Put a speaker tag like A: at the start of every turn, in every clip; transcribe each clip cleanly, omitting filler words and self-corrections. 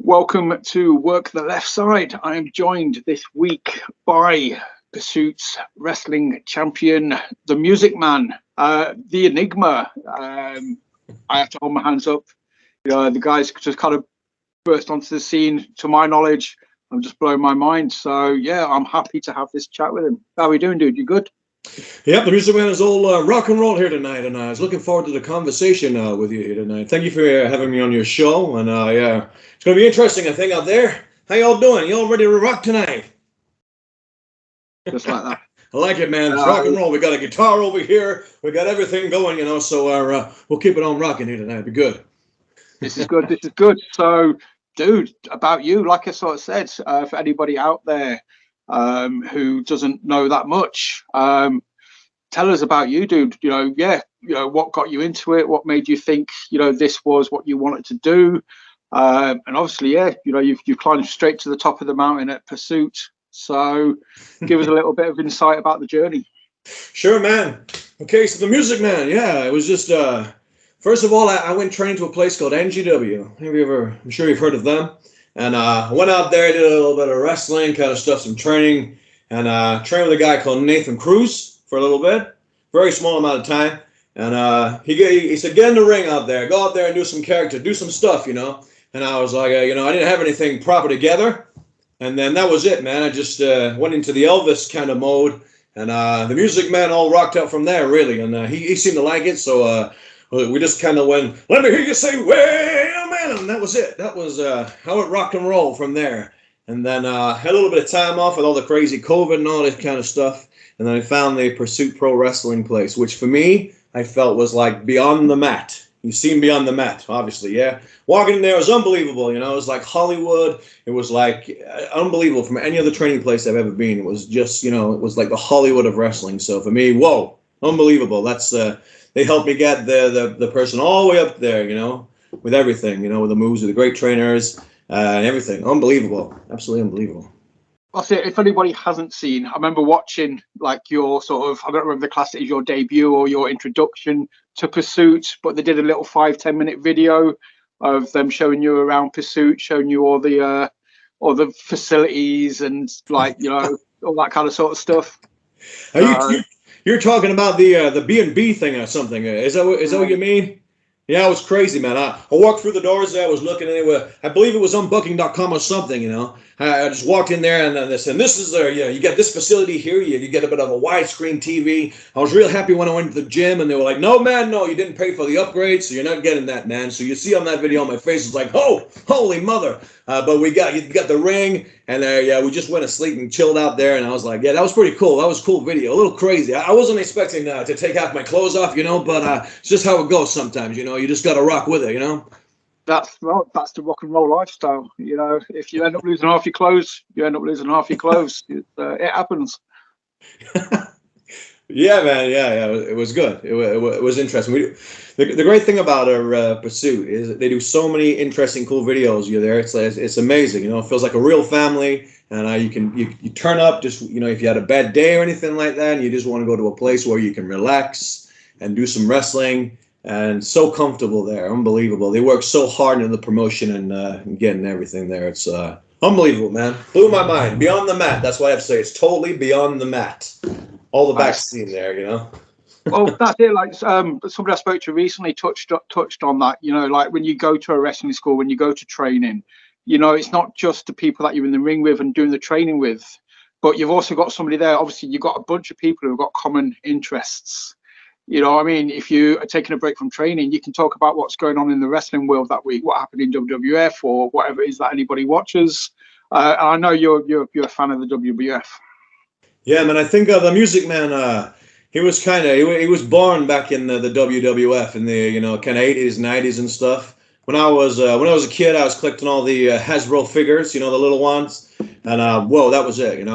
A: Welcome to Work the Left Side. I am joined this week by Pursuit's wrestling champion, the MusicMan, the Enigma. I have to hold my hands up. The guys just kind of burst onto the scene. To my knowledge, I'm just blowing my mind. So yeah, I'm happy to have this chat with him. How are we doing, dude? You good?
B: Yep, the MusicMan is all rock and roll here tonight, and I was looking forward to the conversation with you here tonight. Thank you for having me on your show, and yeah, it's going to be interesting, I think, out there. How y'all doing? Y'all ready to rock tonight?
A: Just like that.
B: I like it, man. It's rock and roll. We got a guitar over here. We got everything going, so we'll keep it on rocking here tonight. It'll be good.
A: This is good. This is good. So, dude, about you, like I sort of said, for anybody out there who doesn't know that much, tell us about you, dude. What got you into it? What made you think this was what you wanted to do? And obviously, you've climbed straight to the top of the mountain at Pursuit. So give us a little bit of insight about the journey.
B: Sure, man. Okay, so the MusicMan, yeah, it was just first of all, I went training to a place called NGW. I'm sure you've heard of them. And I went out there, did a little bit of wrestling, kind of stuff, some training, and trained with a guy called Nathan Cruz for a little bit, very small amount of time. And he said, get in the ring out there, go out there and do some character, do some stuff, And I was like, I didn't have anything proper together. And then that was it, man. I just went into the Elvis kind of mode, and the MusicMan all rocked out from there, really. And he seemed to like it, so we just kind of went, let me hear you say, wait a minute, and that was it. That was how it rock and roll from there. And then had a little bit of time off with all the crazy COVID and all this kind of stuff. And then I found the Pursuit Pro Wrestling place, which for me, I felt was like beyond the mat. You've seen beyond the mat, obviously, yeah. Walking in there was unbelievable, It was like Hollywood. It was like unbelievable from any other training place I've ever been. It was just, it was like the Hollywood of wrestling. So for me, whoa, unbelievable. That's they helped me get the person all the way up there, with everything, with the moves, with the great trainers and everything. Unbelievable, absolutely unbelievable.
A: I'll say, if anybody hasn't seen, I remember watching like your sort of, I don't remember the class it is, your debut or your introduction to Pursuit, but they did a little 5-10 minute video of them showing you around Pursuit, showing you all the facilities and like, all that kind of sort of stuff.
B: You're talking about the B&B thing or something. Is that what you mean? Yeah, it was crazy, man. I walked through the doors there. I was looking anywhere. I believe it was on Booking.com or something, I just walked in there and then they said, this is there, you get this facility here. You get a bit of a widescreen TV. I was real happy when I went to the gym and they were like, no, man, no, you didn't pay for the upgrade, so you're not getting that, man. So you see on that video, my face is like, oh, holy mother. But you got the ring and we just went to sleep and chilled out there. And I was like, yeah, that was pretty cool. That was a cool video. A little crazy. I wasn't expecting to take half my clothes off, but it's just how it goes sometimes, You just got to rock with it,
A: That's the rock and roll lifestyle. If you end up losing half your clothes, you end up losing half your clothes. It happens.
B: Yeah, man. Yeah. It was good. It was interesting. The great thing about our Pursuit is that they do so many interesting, cool videos. You're there. It's amazing. It feels like a real family. And you turn up just if you had a bad day or anything like that, and you just want to go to a place where you can relax and do some wrestling. And so comfortable there, unbelievable. They work so hard in the promotion and getting everything there. It's unbelievable, man. Blew my mind. Beyond the mat. That's what I have to say. It's totally beyond the mat. All the back scene there,
A: Well, that's it. Like somebody I spoke to recently touched on that. Like when you go to a wrestling school, when you go to training, it's not just the people that you're in the ring with and doing the training with, but you've also got somebody there. Obviously, you've got a bunch of people who've got common interests. If you are taking a break from training, you can talk about what's going on in the wrestling world that week, what happened in WWF or whatever it is that anybody watches. I know you're a fan of the WWF.
B: Yeah, man. I think the MusicMan, he was he was born back in the WWF in the kind of 80s, 90s and stuff. When I was a kid, I was collecting all the Hasbro figures, the little ones, and whoa, that was it,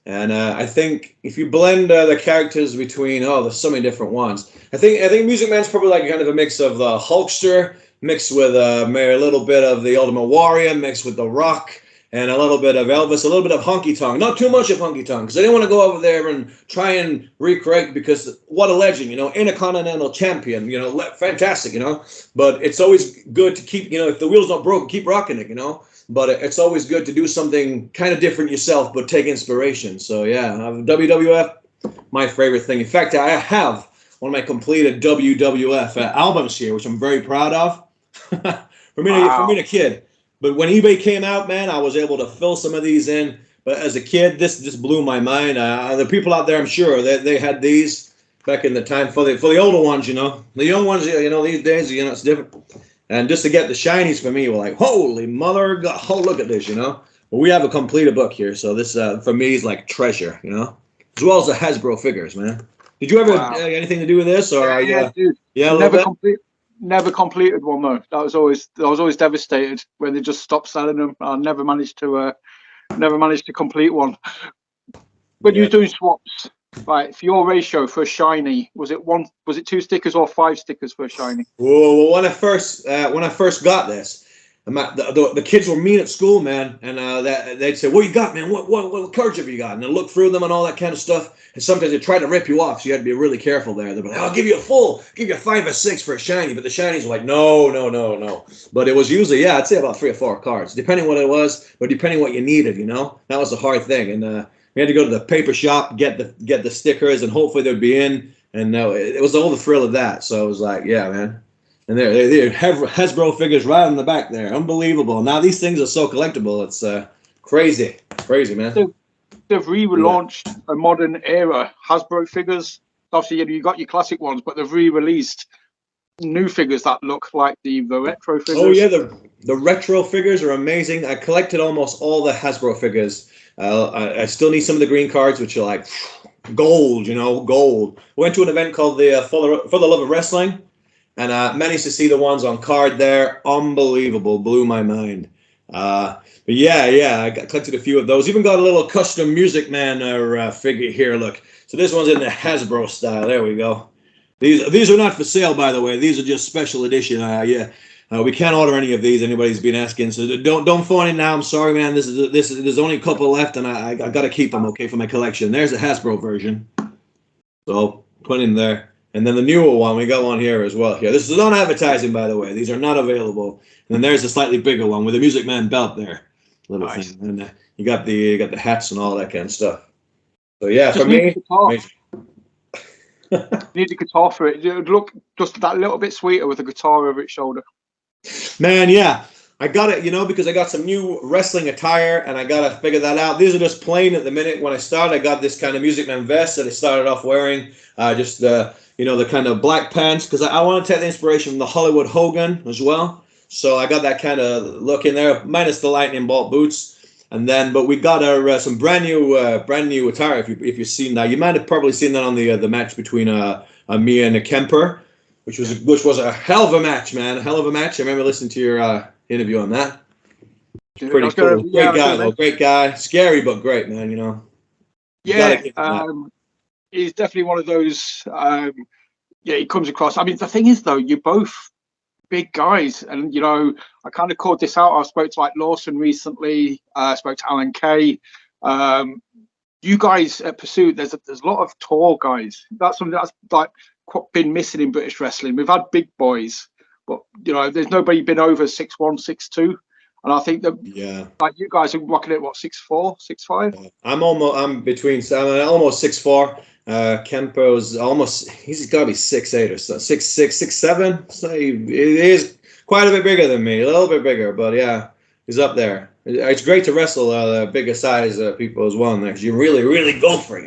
B: And I think if you blend the characters between, there's so many different ones. I think MusicMan's probably like kind of a mix of the Hulkster, mixed with maybe a little bit of the Ultimate Warrior, mixed with The Rock, and a little bit of Elvis, a little bit of Honky Tonk. Not too much of Honky Tonk, because I didn't want to go over there and try and recreate, because what a legend, Intercontinental Champion, fantastic, But it's always good to keep, if the wheel's not broken, keep rocking it, But it's always good to do something kind of different yourself, but take inspiration. So yeah, WWF, my favorite thing. In fact, I have one of my completed WWF albums here, which I'm very proud of. for being a kid. But when eBay came out, man, I was able to fill some of these in. But as a kid, this just blew my mind. The people out there, I'm sure, they had these back in the time for the older ones, The young ones, these days, it's different. And just to get the shinies for me, were like, holy mother God, oh, look at this, But we have a completed book here. So this, for me, is like treasure, As well as the Hasbro figures, man. Did you ever anything to do with this, or
A: dude. Never completed one though. I was always devastated when they just stopped selling them. I never managed to complete one. When you were doing swaps, right? For your ratio for a shiny, was it 2 stickers or 5 stickers for a shiny?
B: Well, when I first got this, the kids were mean at school, man, and they'd say, "What you got, man? What cards have you got?" And I look through them and all that kind of stuff. And sometimes they try to rip you off, so you had to be really careful there. They'd be like, "I'll give you a 5 or 6 for a shiny," but the shinies were like, "No." But it was usually, I'd say about 3 or 4 cards, depending what it was, but depending what you needed, That was the hard thing, and we had to go to the paper shop, get the stickers, and hopefully they'd be in. And it was all the thrill of that. So it was like, yeah, man. And they have Hasbro figures right in the back there. Unbelievable. Now these things are so collectible. It's crazy, man.
A: They've relaunched a modern era Hasbro figures. Obviously, you got your classic ones, but they've re-released new figures that look like the retro figures.
B: Oh yeah, the retro figures are amazing. I collected almost all the Hasbro figures. I still need some of the green cards, which are like gold, gold. Went to an event called the For the Love of Wrestling. And managed to see the ones on card there. Unbelievable. Blew my mind. But yeah, I collected a few of those. Even got a little custom MusicMan figure here. Look. So this one's in the Hasbro style. There we go. These are not for sale, by the way. These are just special edition. We can't order any of these. Anybody's been asking. So don't phone in now. I'm sorry, man. There's only a couple left, and I got to keep them, okay, for my collection. There's a Hasbro version. So put in there. And then the newer one, we got one here as well. Here, this is not advertising, by the way. These are not available. And then there's a slightly bigger one with a MusicMan belt there, little nice thing. And you got the hats and all that kind of stuff. So yeah, just for me,
A: need a guitar for it. It would look just that little bit sweeter with a guitar over its shoulder.
B: Man, yeah. I got it, because I got some new wrestling attire, and I got to figure that out. These are just plain at the minute. When I started, I got this kind of MusicMan vest that I started off wearing. The kind of black pants, because I want to take the inspiration from the Hollywood Hogan as well. So I got that kind of look in there, minus the lightning bolt boots. And then, but we got some brand new attire. If you've seen that, you might have probably seen that on the match between me and Kemper, which was a hell of a match, man. A hell of a match. I remember listening to your interview on that. Pretty cool. Great guy, though. Great guy. Scary, but great, man.
A: Yeah. He's definitely one of those. He comes across. I mean, the thing is, though, you're both big guys, and I kind of called this out. I spoke to Lawson recently. I spoke to Alan Kay. You guys at Pursuit, there's a lot of tall guys. That's something that's been missing in British wrestling. We've had big boys, but there's nobody been over 6'1", 6'2". And I think that you guys are rocking at what, 6'4", 6'5"?
B: I'm almost 6'4". Kempo's he's got to be 6'8" or so, 6'6", 6'7". So he is quite a bit bigger than me, a little bit bigger, but yeah, he's up there. It's great to wrestle the bigger size people as well, because you really, really go for it.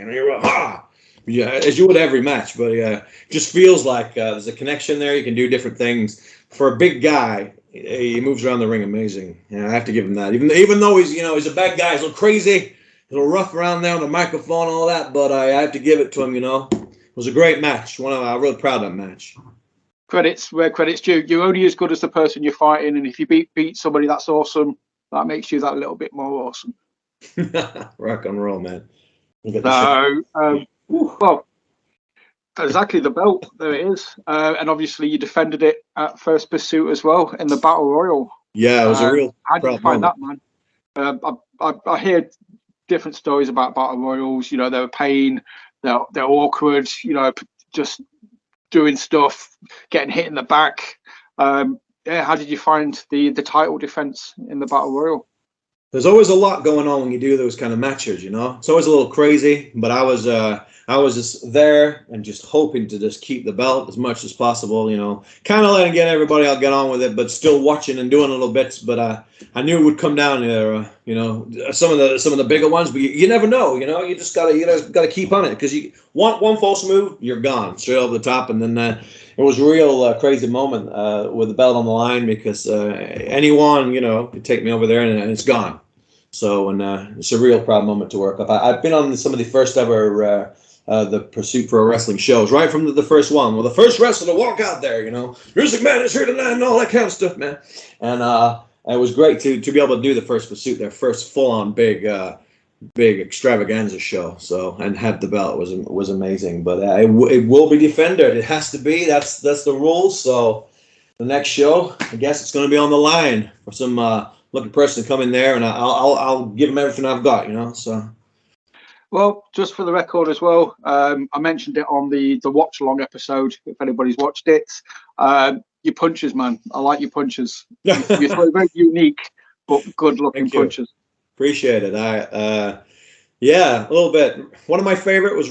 B: You're as you would every match, but yeah, it just feels like there's a connection there. You can do different things. For a big guy, he moves around the ring amazing. Yeah, I have to give him that. Even though he's a bad guy, he's a little crazy, a little rough around there on the microphone and all that, but I have to give it to him, It was a great match. I'm really proud of that match.
A: Credits where credit's due. You're only as good as the person you're fighting, and if you beat somebody that's awesome, that makes you that little bit more awesome.
B: Rock and roll, man.
A: Well, exactly, the belt, there it is. And obviously you defended it at First Pursuit as well in the Battle Royal.
B: Yeah, it was a real
A: how did you find that, man? I hear different stories about battle royals. You know, they're a pain, they're awkward. You know, just doing stuff, getting hit in the back. Yeah, how did you find the title defense in the battle royal?
B: There's always a lot going on when you do those kind of matches, you know. It's always a little crazy, but I was just there and just hoping to just keep the belt as much as possible, you know. Kind of letting everybody I'll get on with it, but still watching and doing little bits. But I knew it would come down there, you know, some of the bigger ones. But you never know, you know. You just gotta keep on it, because you want one false move, you're gone straight over the top. And then it was a real crazy moment with the belt on the line, because anyone, you know, could take me over there and it's gone. So, and it's a real proud moment to work up. I've been on some of the first ever the Pursuit Pro Wrestling shows, right from the first one. Well, the first wrestler to walk out there, you know, MusicMan is here tonight and all that kind of stuff, man. And it was great to be able to do the first Pursuit, their first full-on big extravaganza show. So, and have the belt was amazing. But it will be defended. It has to be. That's the rules. So the next show, I guess it's going to be on the line for some lucky person to come in there, and I'll give them everything I've got, you know. So.
A: Well, just for the record as well, I mentioned it on the watch along episode. If anybody's watched it, your punches, man. I like your punches. You're very unique, but good looking punches.
B: Appreciate it. Yeah, a little bit. One of my favorite was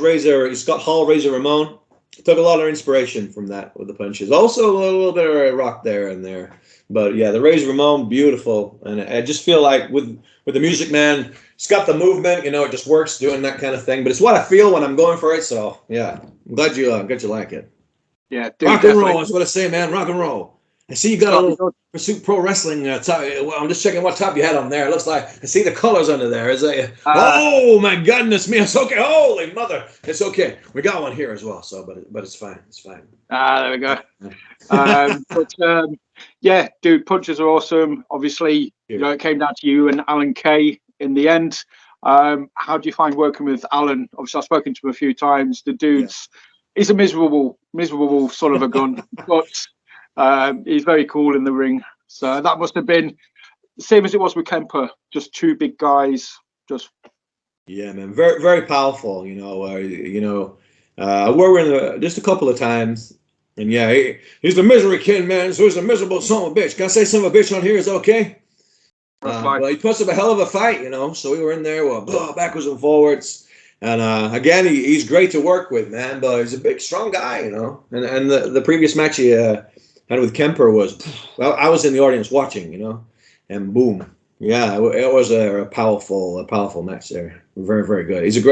B: Scott Hall, Razor Ramon. Took a lot of inspiration from that with the punches. Also a little bit of rock there and there. But yeah, the Razor Ramon, beautiful. And I just feel like with the MusicMan, it's got the movement, you know, it just works doing that kind of thing. But it's what I feel when I'm going for it. So yeah, I'm glad you like it.
A: Yeah, dude,
B: rock and roll is what I say, man. Rock and roll. I see you got a little Pursuit Pro Wrestling top. Well, I'm just checking what top you had on there. It looks like I see the colors under there. Is that? Oh my goodness me! It's okay. Holy mother! It's okay. We got one here as well. So, but it's fine. It's fine.
A: There we go. Yeah, dude, punches are awesome. Obviously, you know, it came down to you and Alan Kay in the end. How do you find working with Alan? Obviously, I've spoken to him a few times. The dude's he's a miserable son of a gun, but he's very cool in the ring. So that must have been the same as it was with Kemper, just two big guys.
B: Yeah, man, very very powerful. You know, I worked with just a couple of times. And yeah, he's the misery kid, man. So he's a miserable son of a bitch. Can I say son of a bitch on here? Is okay? Well, he puts up a hell of a fight, you know. So we were in there, backwards and forwards. And again, he's great to work with, man. But he's a big, strong guy, you know. And the previous match he had with Kemper was, well, I was in the audience watching, you know. And boom, yeah, it was a powerful match there. Very, very good. He's a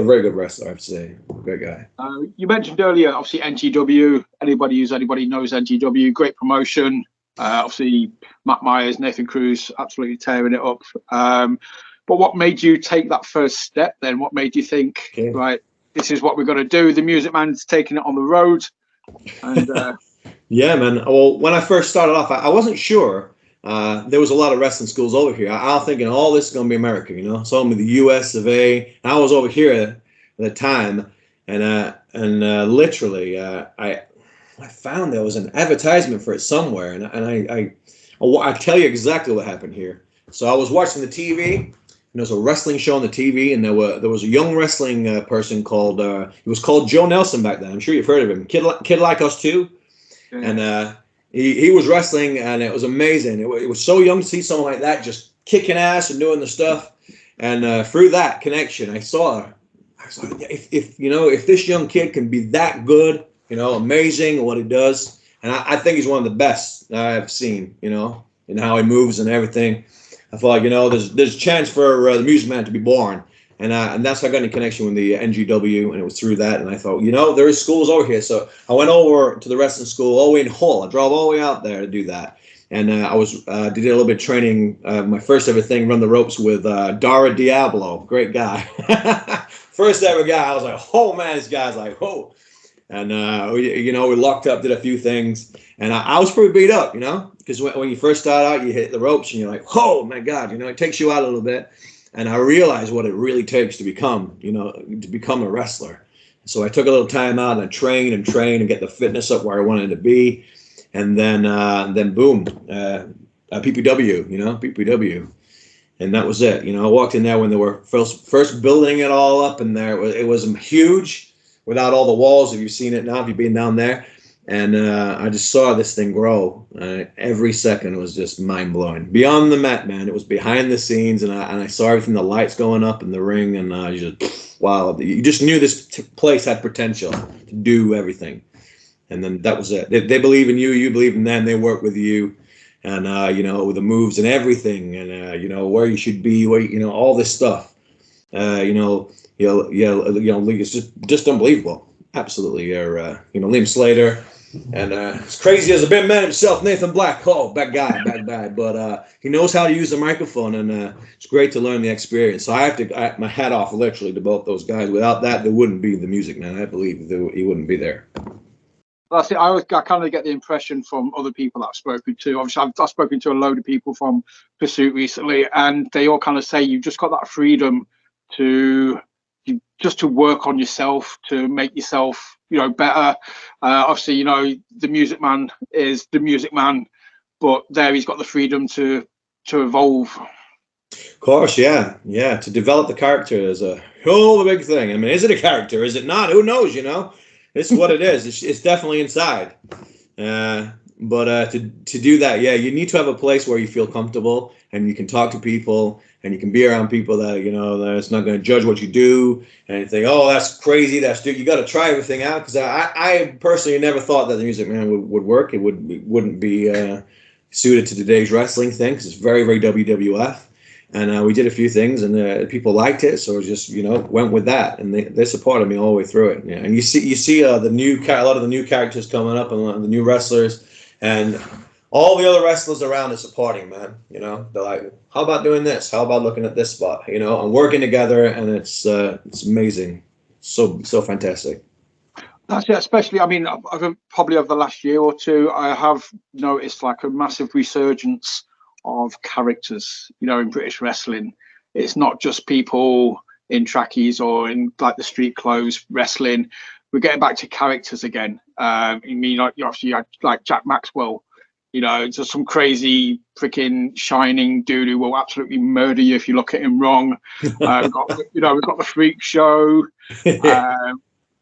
B: very good wrestler, I have to say. Great guy.
A: You mentioned earlier, obviously, NGW. Anybody knows NGW. Great promotion. Obviously, Matt Myers, Nathan Cruz, absolutely tearing it up. But what made you take that first step then? What made you think, right, this is what we're going to do? The MusicMan's taking it on the road. And
B: yeah, man. Well, when I first started off, I wasn't sure. There was a lot of wrestling schools over here. I was thinking all this is going to be America, you know. So I'm with the U.S. of A. I was over here at the time, and literally, I found there was an advertisement for it somewhere, and I tell you exactly what happened here. So I was watching the TV, and there was a wrestling show on the TV, and there was a young wrestling person called he was called Joe Nelson back then. I'm sure you've heard of him. Kid like us too, and. He was wrestling, and it was amazing. It was so young to see someone like that just kicking ass and doing the stuff. And through that connection, I saw if this young kid can be that good, you know, amazing at what he does. And I think he's one of the best that I've seen, you know, in how he moves and everything. I thought, you know, there's a chance for the MusicMan to be born. And that's how I got in connection with the NGW, and it was through that. And I thought, you know, there is schools over here. So I went over to the wrestling school all the way in Hull. I drove all the way out there to do that. And I did a little bit of training. My first ever thing, run the ropes with Dara Diablo. Great guy. First ever guy. I was like, oh, man, this guy's like, whoa. And, we locked up, did a few things. And I was pretty beat up, you know, because when you first start out, you hit the ropes and you're like, oh, my God, you know, it takes you out a little bit. And I realized what it really takes to become a wrestler. So I took a little time out and I trained and get the fitness up where I wanted to be. And then boom, PPW, PPW. And that was it. You know, I walked in there when they were first building it all up, and there it was huge without all the walls. Have you seen it now? Have you been down there? And I just saw this thing grow. Every second was just mind blowing. Beyond the Met, man, it was behind the scenes, and I saw everything, the lights going up in the ring, and just wow, you just knew this place had potential to do everything. And then that was it. They believe in you, you believe in them. They work with you. And you know, the moves and everything, and you know, where you should be, where you know, all this stuff. You know, it's just unbelievable. Absolutely, you know, Liam Slater, and as crazy as a big man himself, Nathan Black. Oh, bad guy, but he knows how to use the microphone, and it's great to learn the experience. So I have to my hat off literally to both those guys. Without that, there wouldn't be the Music Man. I believe he wouldn't be there.
A: That's it. I kind of get the impression from other people that I've spoken to. Obviously, I've spoken to a load of people from Pursuit recently, and they all kind of say you've just got that freedom to work on yourself, to make yourself, you know, better. Obviously, you know, the Music Man is the Music Man, but there he's got the freedom to evolve.
B: Of course, yeah. To develop the character is a whole big thing. I mean, is it a character? Is it not? Who knows? You know. It's what it is. It's definitely inside. But to do that, yeah, you need to have a place where you feel comfortable and you can talk to people and you can be around people that, you know, that's not going to judge what you do and think, oh, that's crazy. You got to try everything out. Because I personally never thought that the Music Man would work. It wouldn't be suited to today's wrestling thing because it's very, very WWF. And we did a few things, and people liked it, so just, you know, went with that, and they supported me all the way through it. Yeah. And you see a lot of the new characters coming up, and the new wrestlers, and all the other wrestlers around are supporting, man. You know, they're like, how about doing this? How about looking at this spot? You know, and working together, and it's amazing, so fantastic.
A: That's it. Especially, I mean, I've probably over the last year or two, I have noticed like a massive resurgence of characters, you know, in British wrestling. It's not just people in trackies or in like the street clothes wrestling. We're getting back to characters again. I mean, like, obviously you had like Jack Maxwell, you know, just some crazy freaking shining dude who will absolutely murder you if you look at him wrong. We've got the Freak Show.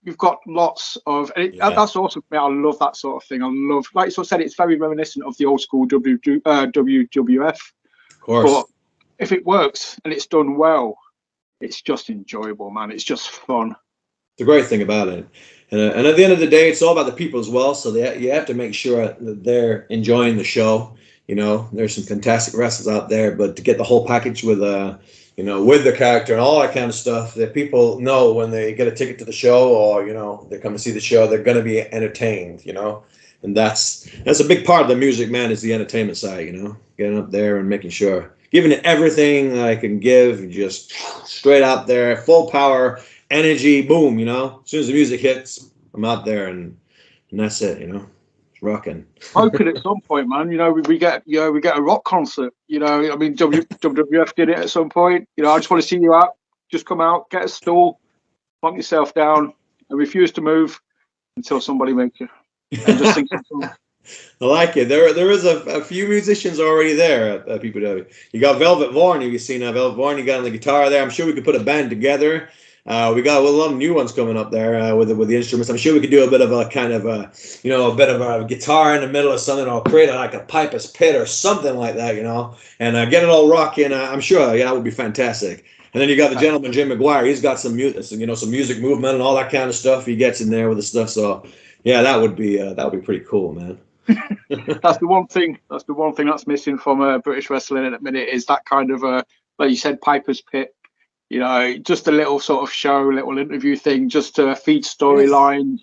A: You've got lots of, that's awesome. I love that sort of thing. I love, like you sort of said, it's very reminiscent of the old school WWF.
B: Of course.
A: But if it works and it's done well, it's just enjoyable, man. It's just fun.
B: The great thing about it. And at the end of the day, it's all about the people as well. So you have to make sure that they're enjoying the show. You know, there's some fantastic wrestlers out there, but to get the whole package with you know, with the character and all that kind of stuff, that people know when they get a ticket to the show or, you know, they come to see the show, they're going to be entertained, you know. And that's a big part of the Music Man is the entertainment side, you know, getting up there and making sure, giving it everything I can give, just straight out there, full power, energy, boom, you know. As soon as the music hits, I'm out there and that's it, you know. Rocking.
A: Hoping at some point, man. You know, we get a rock concert. You know, I mean, WWF did it at some point. You know, I just want to see you out. Just come out, get a stool, plonk yourself down, and refuse to move until somebody makes you. And just sing some song.
B: I like it. There is a few musicians already there at PPW. You got Velvet Vaughn. Have you seen Velvet Vaughn? You got on the guitar there. I'm sure we could put a band together. We got a lot of new ones coming up there with the instruments. I'm sure we could do a bit of a kind of a bit of a guitar in the middle of something, or create like a Piper's Pit or something like that, you know, and get it all rocking. I'm sure that would be fantastic. And then you got the gentleman Jim McGuire. He's got some music, you know, some music movement and all that kind of stuff. He gets in there with the stuff. So yeah, that would be pretty cool, man.
A: That's the one thing that's missing from British wrestling at the minute is that kind of like you said, Piper's Pit. You know, just a little sort of show, little interview thing, just to feed storylines,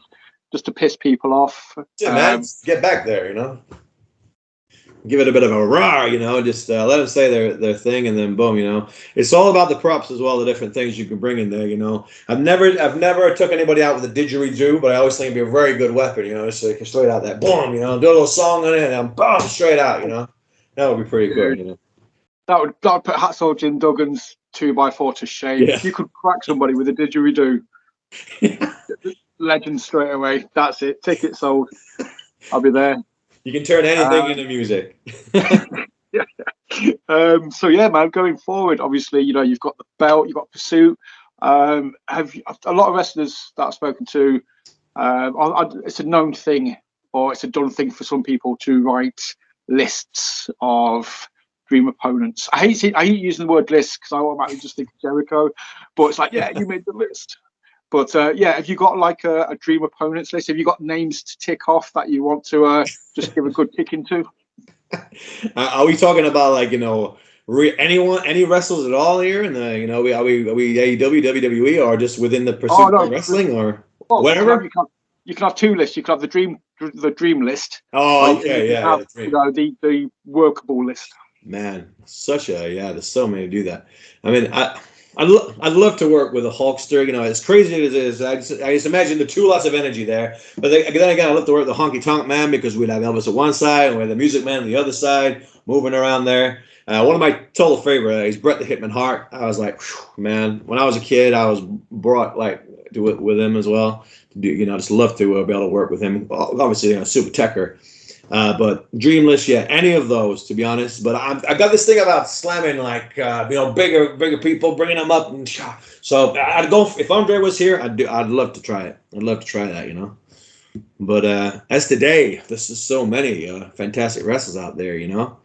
A: just to piss people off.
B: Yeah, man, get back there, you know. Give it a bit of a rah, you know, just let them say their thing, and then boom, you know. It's all about the props as well, the different things you can bring in there, you know. I've never took anybody out with a didgeridoo, but I always think it'd be a very good weapon, you know, just so you can straight out that boom, you know, do a little song on it, and then boom, straight out, you know. That would be pretty good, you know.
A: That would put Hacksaw Jim Duggan's 2x4 to shame.
B: Yeah.
A: If you could crack somebody with a didgeridoo, legend straight away. That's it. Ticket sold. I'll be there.
B: You can turn anything into music.
A: So yeah, man, going forward, obviously, you know, you've got the belt, you've got pursuit. Have a lot of wrestlers that I've spoken to, it's a known thing, or it's a done thing for some people to write lists of dream opponents. I hate using the word list because I automatically just think of Jericho, but it's like, yeah, you made the list. But yeah, have you got like a dream opponents list? Have you got names to tick off that you want to just give a good tick into?
B: Are we talking about like, you know, any wrestlers at all here? And you know, are we AEW, WWE, or just within the
A: Oh
B: Pursuit
A: no,
B: of Wrestling, or
A: well,
B: whatever?
A: you can have two lists. You can have the dream list, or
B: Oh,
A: you
B: okay,
A: can
B: yeah,
A: have,
B: yeah,
A: you know, the workable list.
B: man, there's so many to do that. I mean, I'd love to work with a Hulkster. You know, as crazy as it is, I just imagine the two lots of energy there. But then again, I love to work with the Honky Tonk Man because we'd have Elvis at one side and we had the Music Man on the other side, moving around there. One of my total favorite is Bret the Hitman Hart. I was like, man, when I was a kid, I was brought like to it with him as well. You know, just love to be able to work with him. Obviously, you know, Super Tekker. But Dreamless, yeah, any of those, to be honest. But I got this thing about slamming, like you know, bigger people, bringing them up, and so I'd go if Andre was here. I'd love to try it. I'd love to try that, you know. But as today, there's just so many fantastic wrestlers out there, you know.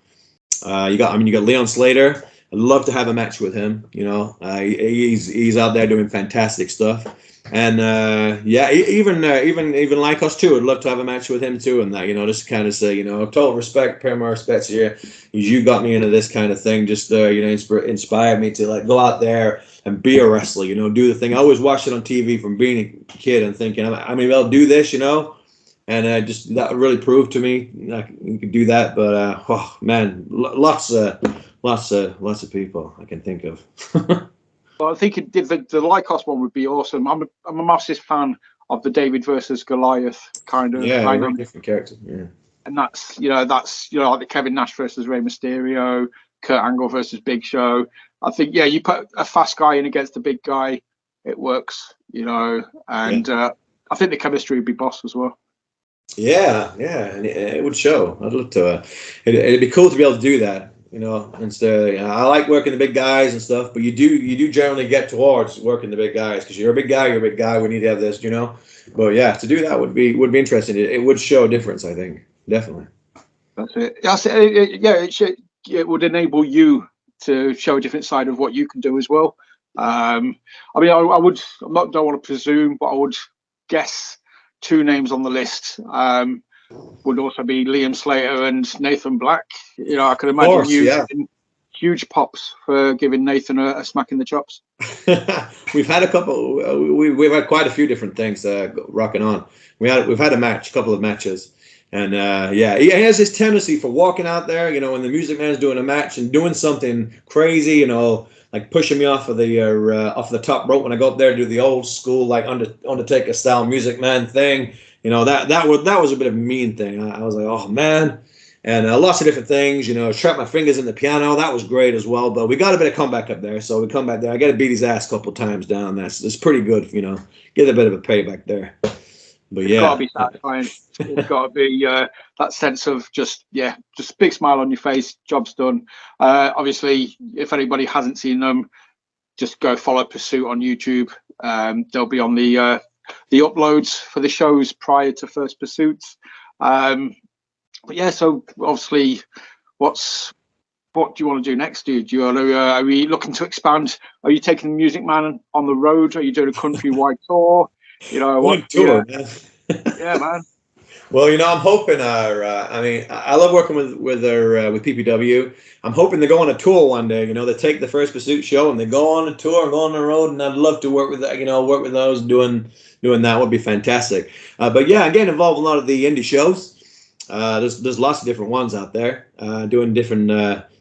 B: You got Leon Slater. I'd love to have a match with him. You know, he's out there doing fantastic stuff. And yeah, even like us too, I'd love to have a match with him too, and that, you know, just kind of say, you know, total respect, pair my respects here. You got me into this kind of thing, just you know, inspired me to like go out there and be a wrestler, you know, do the thing. I always watched it on TV from being a kid and thinking, I mean, I'll do this, you know, and just that really proved to me like you could do that. But oh man, lots of people I can think of.
A: Well, I think the Lycos one would be awesome. I'm a massive fan of the David versus Goliath kind of
B: Yeah, very
A: dynamic,
B: different character. Yeah.
A: and that's like the Kevin Nash versus Rey Mysterio, Kurt Angle versus Big Show. I think, yeah, you put a fast guy in against a big guy, it works, you know, and I think the chemistry would be boss as well.
B: Yeah, and it would show. I'd love to. It'd be cool to be able to do that. You know, instead, I like working the big guys and stuff, but you do generally get towards working the big guys because you're a big guy. We need to have this, you know. But yeah, to do that would be interesting. It would show a difference, I think, definitely.
A: That's it. It would enable you to show a different side of what you can do as well. I mean, don't want to presume, but I would guess two names on the list. Would also be Liam Slater and Nathan Black. You know, I could imagine giving huge pops for giving Nathan a smack in the chops.
B: We've had a couple. We've had quite a few different things rocking on. We've had a couple of matches, and yeah, he has this tendency for walking out there. You know, when the Music Man's doing a match and doing something crazy. You know, like pushing me off of the top rope when I go up there to do the old school like Undertaker style Music Man thing. You know, that was a bit of a mean thing. I was like, oh man, and lots of different things. You know, trap my fingers in the piano. That was great as well. But we got a bit of comeback up there, so we come back there. I got to beat his ass a couple times down. It's pretty good. You know, get a bit of a payback there. But yeah,
A: it's got to be satisfying. It's got to be that sense of just a big smile on your face. Job's done. Obviously, if anybody hasn't seen them, just go follow Pursuit on YouTube. They'll be on the uploads for the shows prior to First Pursuits. But yeah, so obviously, what do you want to do next, dude? Are we looking to expand? Are you taking the Music Man on the road? Are you doing a countrywide tour? You know,
B: what tour, man.
A: Yeah, man.
B: Well, you know, I'm hoping. I mean, I love working with PPW. I'm hoping to go on a tour one day. You know, they take the First Pursuit show and they go on a tour and go on the road. And I'd love to work with that. You know, work with those doing that would be fantastic. But yeah, I'm getting involved in a lot of the indie shows. There's lots of different ones out there doing different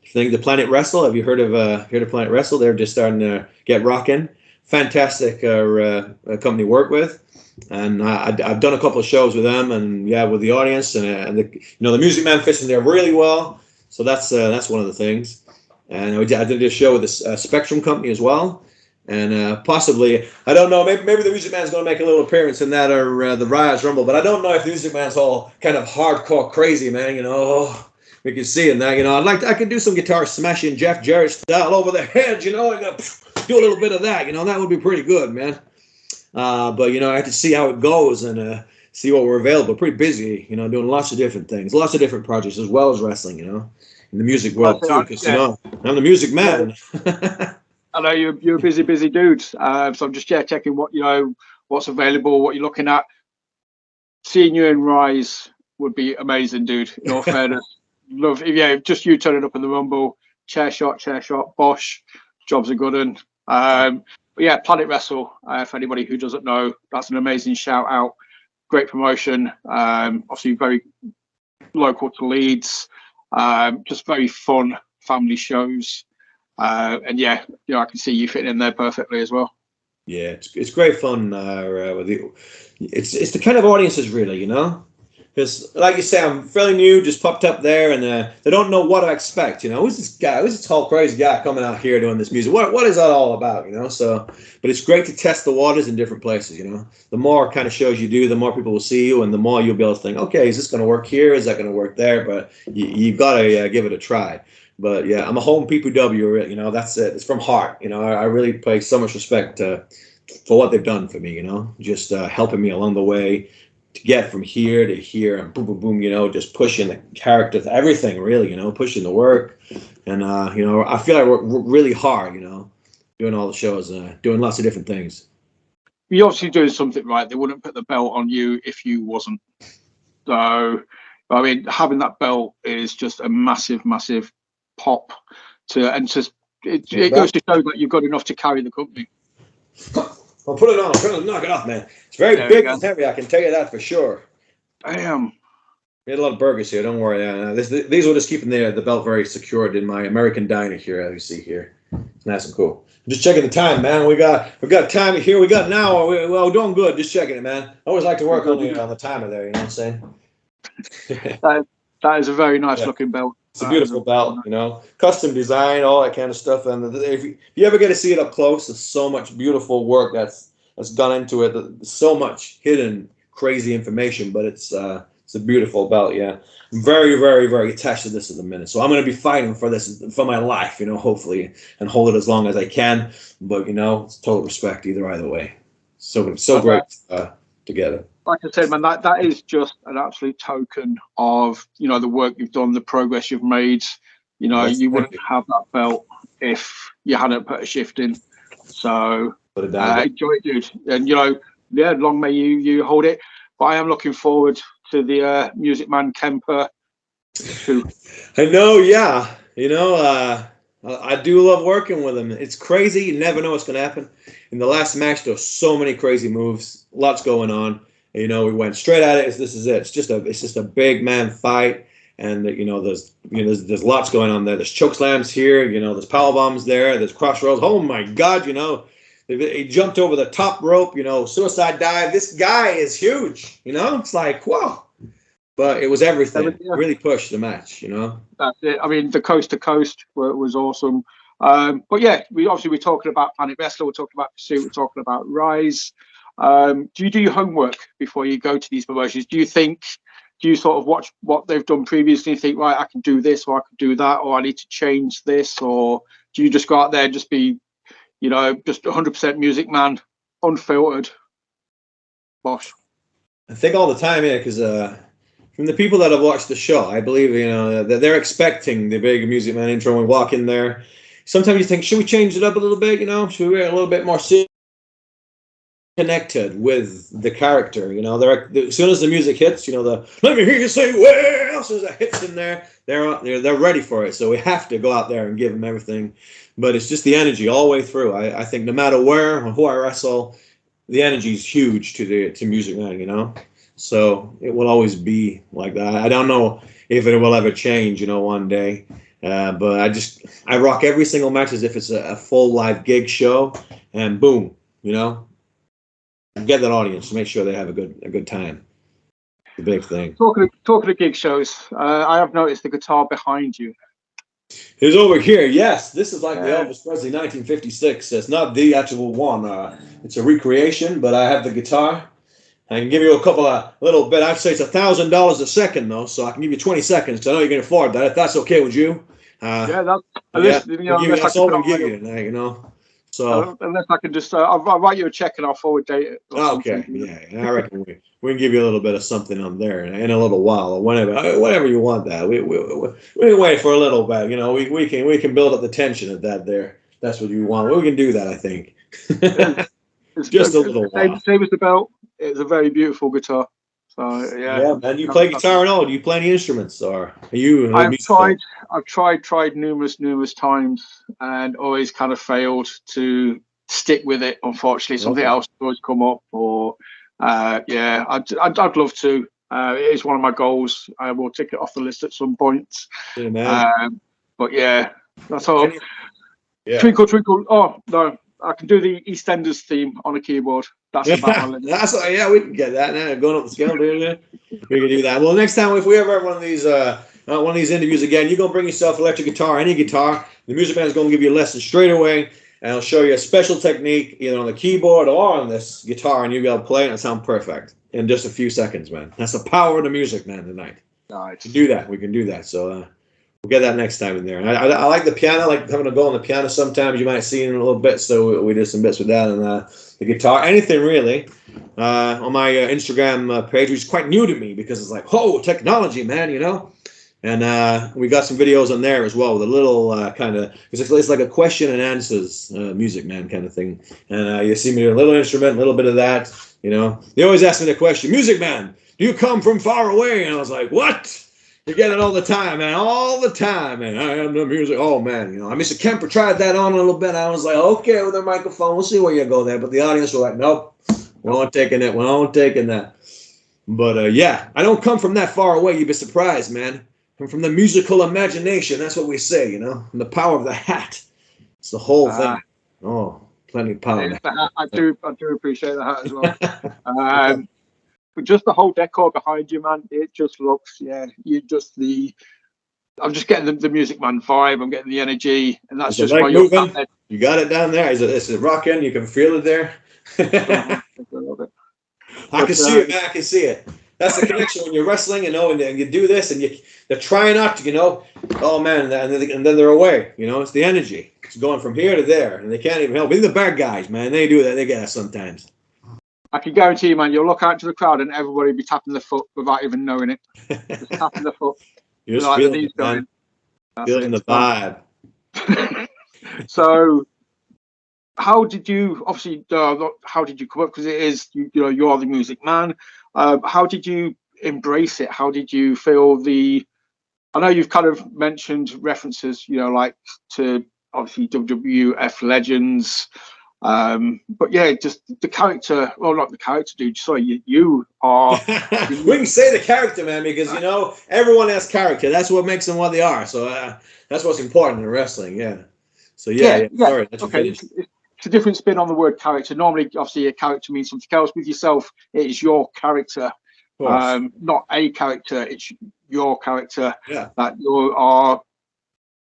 B: things. The Planet Wrestle. Have you heard of Planet Wrestle? They're just starting to get rocking. Fantastic company to work with. And I've done a couple of shows with them, and yeah, with the audience, and the Music Man fits in there really well. So that's one of the things. And I did a show with a Spectrum company as well, and possibly, I don't know, maybe the Music Man's going to make a little appearance in that, or the Riots Rumble, but I don't know if the Music Man's all kind of hardcore crazy, man. You know, we can see it now. You know, I could do some guitar smashing Jeff Jarrett style over the head. You know, I got do a little bit of that. You know, that would be pretty good, man. But you know, I have to see how it goes and see what we're available. Pretty busy, you know, doing lots of different things, lots of different projects as well as wrestling. You know, in the music world too, because you know, I'm the music man.
A: I know you're a busy dude. So I'm just checking what what's available, what you're looking at. Seeing you in Rise would be amazing, dude. In all fairness, love just you turning up in the Rumble, chair shot, Bosch, jobs are good. And but yeah, Planet Wrestle. For anybody who doesn't know, that's an amazing shout out. Great promotion. Obviously very local to Leeds. Just very fun family shows. And yeah, I can see you fitting in there perfectly as well.
B: Yeah, it's great fun. With you. It's the kind of audiences, really, you know, because like you say, I'm fairly new, just popped up there, and they don't know what to expect. You know, who's this guy? Who's this tall, crazy guy coming out here doing this music? What is that all about? You know, so but it's great to test the waters in different places. You know, the more kind of shows you do, the more people will see you, and the more you'll be able to think, okay, is this going to work here? Is that going to work there? But you've got to give it a try. But yeah, I'm a home PPW. You know, that's it. It's from heart. You know, I really pay so much respect for what they've done for me. You know, just helping me along the way to get from here to here, and boom, boom, boom. You know, just pushing the character, everything really. You know, pushing the work, and you know, I feel I work really hard. You know, doing all the shows, doing lots of different things.
A: You're obviously doing something right. They wouldn't put the belt on you if you wasn't. So, I mean, having that belt is just a massive pop it goes to show that you've got enough to carry the company.
B: I'll put it on. I'm going to knock it off, man. It's very big and heavy. I can tell you that for sure.
A: I am.
B: We had a lot of burgers here. Don't worry. These were just keeping the belt very secured in my American diner here, as you see here. It's nice and cool. I'm just checking the time, man. We got time here. We got an hour. We're doing good. Just checking it, man. I always like to work on the timer there. You know what I'm saying?
A: that is a very nice looking belt.
B: It's a beautiful belt, you know, custom design, all that kind of stuff. And if you ever get to see it up close, there's so much beautiful work that's gone into it. There's so much hidden, crazy information, but it's a beautiful belt. Yeah, I'm very attached to this at the minute. So I'm going to be fighting for this for my life, you know, hopefully, and hold it as long as I can. But you know, it's total respect either way. So great together.
A: Like I said, man, that is just an absolute token of, you know, the work you've done, the progress you've made. You know, you wouldn't have that belt if you hadn't put a shift in. So enjoy it, dude. And, you know, yeah, long may you hold it. But I am looking forward to the MusicMan Kemper.
B: I know, yeah. You know, I do love working with him. It's crazy. You never know what's going to happen. In the last match, there were so many crazy moves. Lots going on. You know, we went straight at it. This is it. It's just a big man fight, and you know, there's lots going on there. There's choke slams here. You know, there's power bombs there. There's crossroads. Oh my God! You know, he jumped over the top rope. You know, suicide dive. This guy is huge. You know, it's like wow. But it was everything. Really pushed the match. You know.
A: That's it. I mean, the coast to coast was awesome. But yeah, we're talking about Planet Wrestler. We're talking about Pursuit. We're talking about Rise. Do you do your homework before you go to these promotions? Do you sort of watch what they've done previously and think, right, I can do this or I can do that, or I need to change this? Or do you just go out there and just be, you know, just 100% Music Man, unfiltered? Bosh.
B: I think all the time, yeah, because from the people that have watched the show, I believe, you know, that they're expecting the big Music Man intro when we walk in there. Sometimes you think, should we change it up a little bit, you know? Should we be a little bit more connected with the character, you know? As soon as the music hits, you know, let me hear you say well, as soon as it hits in there, they're ready for it. So we have to go out there and give them everything. But it's just the energy all the way through. I think no matter where or who I wrestle, the energy is huge to Music Man, you know? So it will always be like that. I don't know if it will ever change, you know, one day. But I rock every single match as if it's a full live gig show, and boom, you know, get that audience to make sure they have a good time. The big thing.
A: Talking of gig shows, I have noticed the guitar behind you.
B: It's over here. Yes, this is like the Elvis Presley 1956. It's not the actual one. It's a recreation, but I have the guitar. I can give you a little bit. I'd say it's $1,000 a second though, so I can give you 20 seconds because I know you can afford that. If that's okay with you.
A: Yeah, that's
B: That's all we can give you tonight, you know. So
A: unless I can just, I'll write you a check and I'll forward date it.
B: Okay, yeah, I reckon we can give you a little bit of something on there in a little while, or whenever you want that. We can wait for a little bit, you know. We can build up the tension of that there. That's what you want. We can do that, I think. Just a little while.
A: Same as the belt. It's a very beautiful guitar. So yeah.
B: Yeah, man. You play guitar and all? Do you play any instruments, or are you?
A: I've tried numerous times and always kind of failed to stick with it. Unfortunately, something else always come up. Or yeah, I'd love to. It is one of my goals. I will tick it off the list at some point.
B: Yeah, man.
A: But yeah, that's all.
B: Yeah.
A: Twinkle twinkle. Oh no, I can do the EastEnders theme on a keyboard. That's about my limit.
B: Yeah, we can get that. Now going up the scale, dude. We can do that. Well, next time if we ever have one of these interviews again, you're gonna bring yourself electric guitar, any guitar. The Music Man is gonna give you a lesson straight away, and I'll show you a special technique either on the keyboard or on this guitar, and you'll be able to play it and it'll sound perfect in just a few seconds, man. That's the power of the Music Man tonight.
A: Nice.
B: We can do that. So we'll get that next time in there. And I like the piano. I like having to go on the piano sometimes. You might see in a little bit. So we did some bits with that and the guitar. Anything really. On my Instagram page, which is quite new to me because it's like, oh, technology, man, you know. And we got some videos on there as well with a little kind of, it's like a question and answers Music Man kind of thing. And you see me do a little instrument, a little bit of that, you know. They always ask me the question, Music Man, do you come from far away? And I was like, what? You get it all the time, man. All the time, man. I am the music. Oh, man. You know, Mr. Kemper tried that on a little bit. I was like, okay, with the microphone, we'll see where you go there. But the audience were like, nope, we're not taking it. We're not taking that. But, yeah, I don't come from that far away. You'd be surprised, man. I'm from the musical imagination. That's what we say, you know. And the power of the hat. It's the whole thing. Oh, plenty of power.
A: I do appreciate the hat as well. But just the whole decor behind you, man, it just looks, I'm just getting the Music Man vibe. I'm getting the energy, and that's just why you're down there.
B: You got it down there. It's rocking. You can feel it there. I can see it, man. I can see it. That's the connection when you're wrestling, you know, and you do this, and they're trying not to, you know. Oh man, and then they're away. You know, it's the energy. It's going from here to there, and they can't even help. Even the bad guys, man, they do that. They get us sometimes.
A: I can guarantee you, man, you'll look out to the crowd and everybody will be tapping their foot without even knowing it. Just tapping the foot.
B: You're just feeling it, man. Feeling the vibe.
A: So, how did you, obviously, how did you come up? Because it is, you know, you are the Music Man. How did you embrace it? How did you feel I know you've kind of mentioned references, you know, like to obviously WWF legends. But yeah, just the character, well, not the character, dude. Sorry, you are.
B: We can say the character, man, because, you know, everyone has character. That's what makes them what they are. So that's what's important in wrestling. Yeah. So yeah. Sorry, that's okay.
A: It's a different spin on the word character. Normally, obviously, a character means something else. With yourself, it is your character, not a character. It's your character that you are,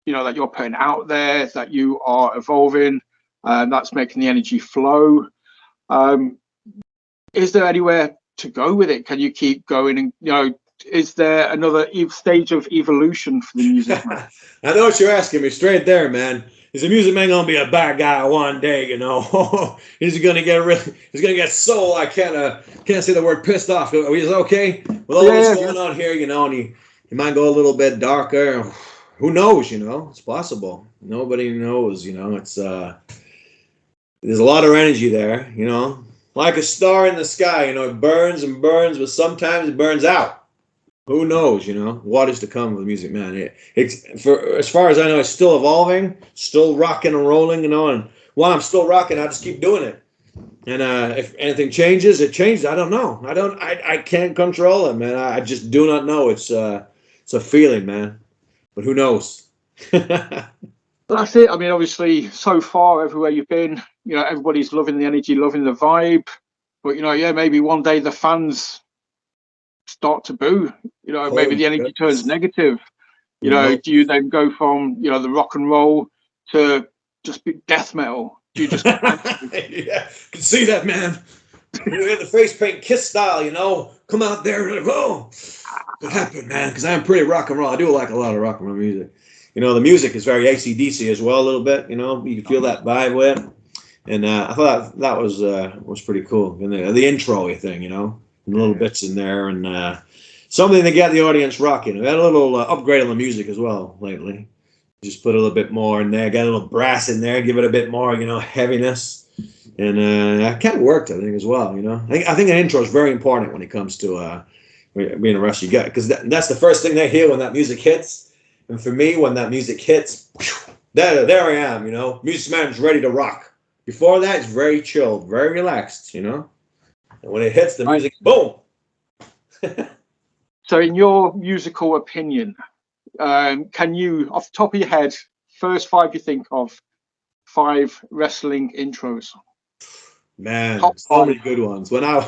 A: you know, that you're putting out there, that you are evolving. That's making the energy flow. Is there anywhere to go with it? Can you keep going? And, you know, is there another stage of evolution for the Music Man?
B: I know what you're asking me. Straight there, man. Is the Music Man gonna be a bad guy one day? You know, he's gonna get so I can't say the word pissed off. Is it okay with all this going on here? You know, and he might go a little bit darker. Who knows? You know, it's possible. Nobody knows. You know, it's there's a lot of energy there, you know, like a star in the sky, you know, it burns and burns, but sometimes it burns out. Who knows, you know, what is to come with Music Man. As far as I know, it's still evolving, still rocking and rolling, you know, and while I'm still rocking, I just keep doing it. And if anything changes, it changes. I don't know. I can't control it, man. I just do not know. It's a feeling, man. But who knows?
A: That's it. I mean, obviously, so far, everywhere you've been, you know, everybody's loving the energy, loving the vibe. But, you know, yeah, maybe one day the fans start to boo. You know, maybe the energy turns negative. You know, do you then go from, you know, the rock and roll to just death metal? Do you just
B: yeah, can see that, man. We had the face paint Kiss style, you know. Come out there and like, oh, what happened, man? Because I'm pretty rock and roll. I do like a lot of rock and roll music. You know, the music is very AC/DC as well, a little bit. You know, you can feel that vibe with it. And I thought that was pretty cool. And the intro thing, you know, and the little bits in there, and something to get the audience rocking. We had a little upgrade on the music as well lately. Just put a little bit more in there, got a little brass in there, give it a bit more, you know, heaviness. And that kind of worked, I think, as well. You know, I think an intro is very important when it comes to being a wrestler. You got, because that's the first thing they hear when that music hits. And for me, when that music hits, there I am. You know, MusicMan's ready to rock. Before that, it's very chilled, very relaxed. You know, and when it hits the music, boom.
A: So, in your musical opinion, can you, off the top of your head, first 5 you think of, 5 wrestling intros?
B: Man, so many good ones. When I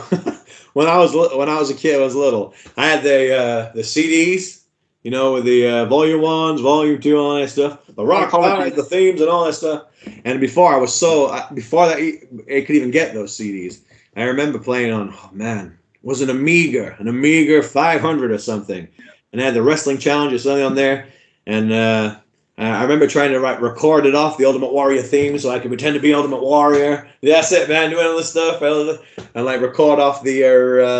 B: was a kid, I was little. I had the CDs, you know, with the volume 1s, volume 2, all that stuff. The rock fight, the themes, and all that stuff. And before that, it could even get those CDs. I remember playing on, oh man, it was an Amiga 500 or something, and I had the Wrestling Challenge or something on there, and I remember trying to record it off the Ultimate Warrior theme so I could pretend to be Ultimate Warrior. That's it, man. Doing all this stuff and like record off the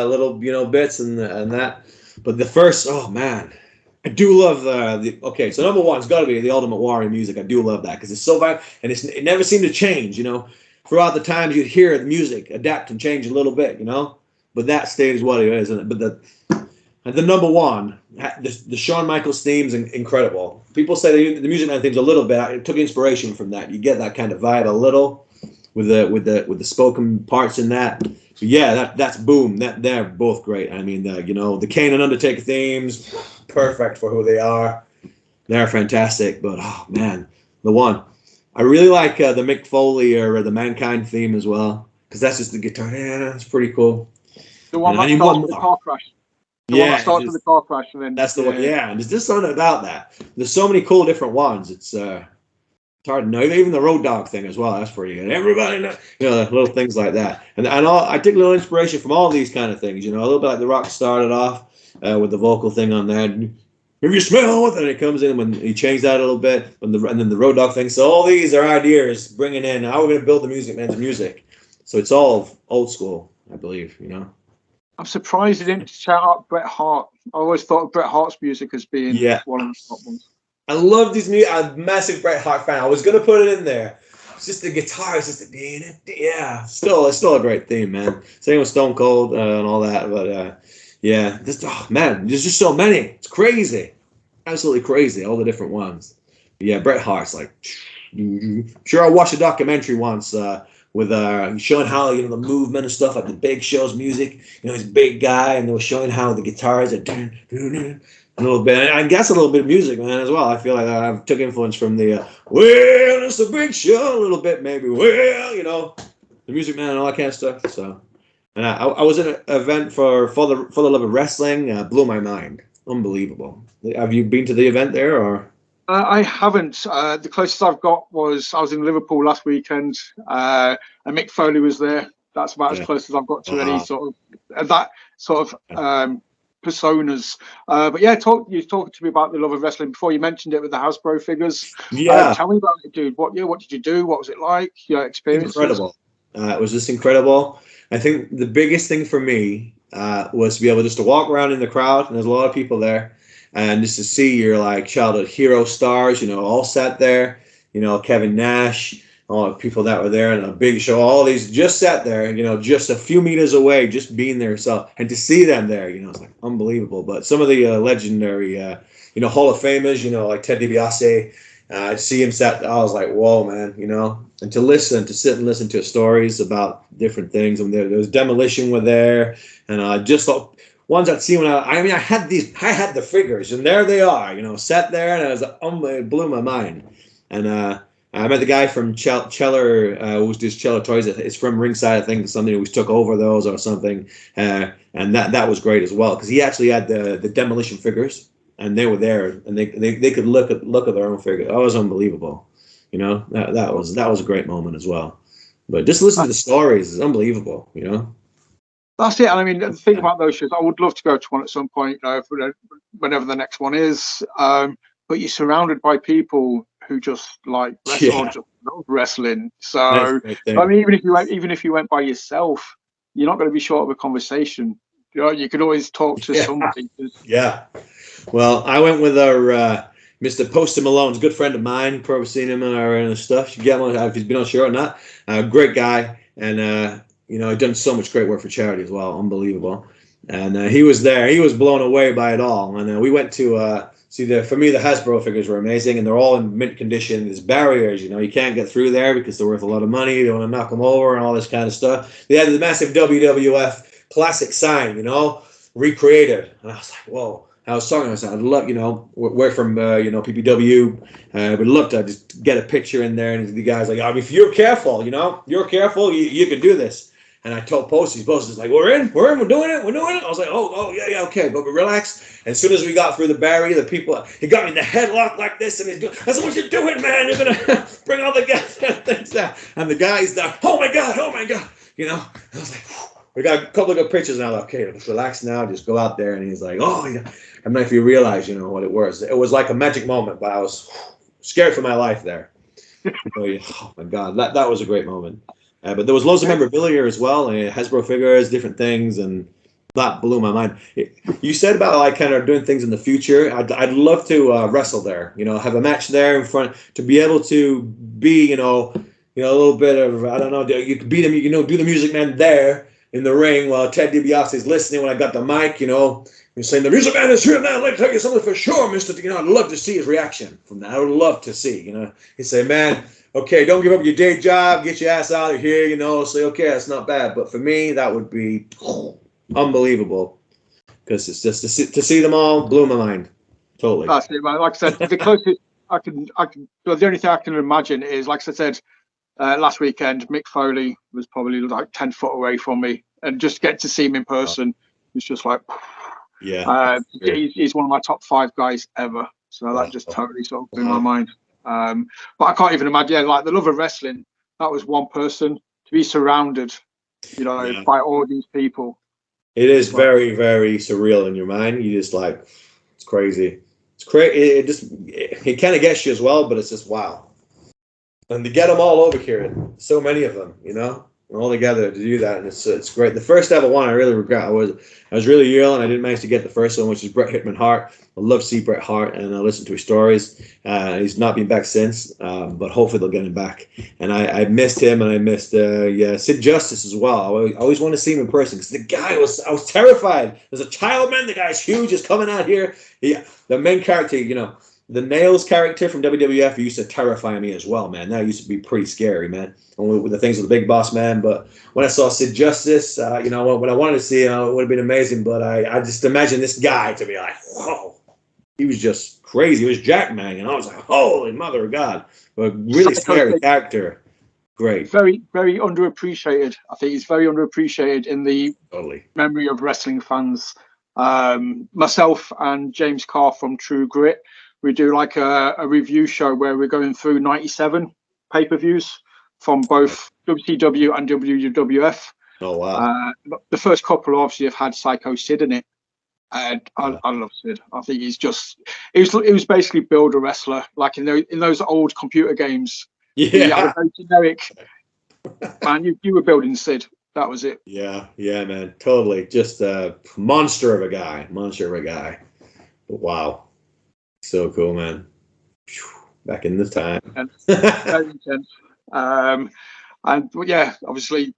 B: little, you know, bits and that. But the first, oh man, I do love okay. So number 1's got to be the Ultimate Warrior music. I do love that because it's so vibrant and it never seemed to change. You know, throughout the times you'd hear the music adapt and change a little bit. You know, but that stays what it is. But the number 1, the Shawn Michaels theme's incredible. People say the MusicMan theme's a little bit. It took inspiration from that. You get that kind of vibe a little with the spoken parts in that. So yeah, that's boom. They're both great. I mean, you know, the Kane and Undertaker themes, perfect for who they are. They're fantastic. But oh man, the one I really like the Mick Foley or the Mankind theme as well because that's just the guitar. Yeah, that's pretty cool.
A: The one that starts with the car crash. The one that starts with the car crash, and then
B: that's the one. Yeah, and there's just something about that. There's so many cool different ones. It's hard to know. Even the Road Dogg thing as well. That's pretty good. Everybody knows, you know, little things like that. And I take a little inspiration from all these kind of things. You know, a little bit like The Rock started off with the vocal thing on that. If you smell it, and it comes in when he changed that a little bit, and then the Road Dogg thing. So all these are ideas bringing in how we're going to build the MusicMan's music. So it's all old school, I believe. You know.
A: I'm surprised he didn't shout out Bret Hart. I always thought of Bret Hart's music as being one of the top ones.
B: I love these music. I'm a massive Bret Hart fan. I was gonna put it in there. It's just the guitar. It's just it's still a great theme, man. Same with Stone Cold and all that. But yeah, man, there's just so many. It's crazy, absolutely crazy. All the different ones. But yeah, Bret Hart's like. Sure, I watched a documentary once. With showing how, you know, the movement and stuff, like the Big Show's music, you know, he's a big guy, and they were showing how the guitars are a little bit, and I guess a little bit of music, man, as well. I feel like I took influence from the well, it's the Big Show a little bit, maybe, well, you know, the MusicMan and all that kind of stuff. So, and I was at an event for the Love of Wrestling, blew my mind, unbelievable. Have you been to the event there or?
A: I haven't. The closest I've got was I was in Liverpool last weekend, and Mick Foley was there. That's about as close as I've got to any sort of that sort of personas. But yeah, you talking to me about the Love of Wrestling before. You mentioned it with the Hasbro figures.
B: Yeah,
A: tell me about it, dude. What did you do? What was it like? Your experience?
B: Incredible. It was just incredible. I think the biggest thing for me was to be able just to walk around in the crowd, and there's a lot of people there. And just to see your like childhood hero stars, you know, all sat there, you know, Kevin Nash, all the people that were there, and a Big Show, all these just sat there, you know, just a few meters away, just being there. So, and to see them there, you know, it's like unbelievable. But some of the legendary, you know, Hall of Famers, you know, like Ted DiBiase, to see him sat, I was like, whoa, man, you know, and to sit and listen to stories about different things. And there was Demolition were there, and I just thought. Ones I'd seen when I had the figures, and there they are, you know, sat there, and it blew my mind. And I met the guy from Cheller, who does Cheller Toys. It's from Ringside, I think, something who took over those or something. And that was great as well, because he actually had the Demolition figures, and they were there, and they could look at their own figure. That was unbelievable, you know. That was a great moment as well. But just listen to the stories is unbelievable, you know.
A: That's it. And I mean, the thing about those shows, I would love to go to one at some point, whenever the next one is. But you're surrounded by people who just like wrestle, or just love wrestling. So I mean, even if you went by yourself, you're not going to be short of a conversation. You can always talk to somebody.
B: Yeah. Well, I went with our Mr. Poster Malone's a good friend of mine. You've probably seen him in our stuff. You get him if he's been on show or not. Great guy, and he's done so much great work for charity as well. Unbelievable. And he was there. He was blown away by it all. And we went to for me, the Hasbro figures were amazing, and they're all in mint condition. There's barriers, you can't get through there because they're worth a lot of money. They want to knock them over and all this kind of stuff. They had the massive WWF classic sign, recreated. And I was like, whoa. I was talking, I said, I'd love, we're from, PPW. But look, I just get a picture in there, and the guy's like, if you're careful, you can do this. And I told Posty's like, we're in, we're doing it. I was like, oh, yeah, okay, but relax. And as soon as we got through the barrier, the people, he got me in the headlock like this, and he's doing, I said, what you doing, man? You're going to bring all the guys things down. And the guy's there, oh my God. I was like, whew. We got a couple of good pictures, and I was like, okay, just relax now, just go out there. And he's like, oh, yeah. I don't know if you realize, what it was. It was like a magic moment, but I was scared for my life there. Oh my God, that was a great moment. But there was loads of memorabilia as well, and Hasbro figures, different things, and that blew my mind. You said about like kind of doing things in the future. I'd love to wrestle there. Have a match there in front to be able to be, a little bit of, I don't know. You could beat him. Do the Music Man there in the ring while Ted DiBiase is listening. When I got the mic, you're saying the Music Man is here now. Let me tell you something for sure, Mister. I'd love to see his reaction from that. I would love to see. He'd say, man. Okay, don't give up your day job. Get your ass out of here, Say, okay, that's not bad. But for me, that would be unbelievable. Because it's just to see them all blew my mind. Totally.
A: That's it, man. Like I said, the closest I can. The only thing I can imagine is, like I said, last weekend, Mick Foley was probably like 10 foot away from me, and just get to see him in person, it's just like,
B: yeah.
A: He's one of my top 5 guys ever. So that just totally sort of blew my mind. But I can't even imagine, like the love of wrestling, that was one person to be surrounded, by all these people.
B: It is very, very surreal in your mind. You just like, it's crazy. It's crazy. It kind of gets you as well, but it's just wow. And to get them all over here, so many of them, all together to do that, and it's great. The first ever one I really regret. I was really ill, and I didn't manage to get the first one, which is Bret Hitman Hart. I love to see Bret Hart, and I listen to his stories. He's not been back since, but hopefully they'll get him back. And I missed him, and I missed Sid Justice as well. I always want to see him in person because the guy I was terrified. As a child, man, the guy's huge, just coming out here. Yeah, the main character, the Nails character from WWF used to terrify me as well, man. That used to be pretty scary, man. Only with the things with the Big Boss Man. But when I saw Sid Justice, when I wanted to see him, it would have been amazing. But I just imagine this guy to be like, whoa. He was just crazy. He was Jack Man. I was like, holy mother of God. But really scary character. Great.
A: Very, very underappreciated. I think he's very underappreciated in the memory of wrestling fans. Myself and James Carr from True Grit, we do like a review show where we're going through 97 pay-per-views from both WCW and WWF.
B: Oh, wow.
A: The first couple obviously have had Psycho Sid in it. And I love Sid. I think he's just, it was basically build a wrestler, like in those old computer games.
B: Yeah.
A: You had a very generic, man, you were building Sid. That was it.
B: Yeah, man. Totally. Just a monster of a guy. Wow. So cool, man. Back in this time.
A: Very intense. And yeah, obviously,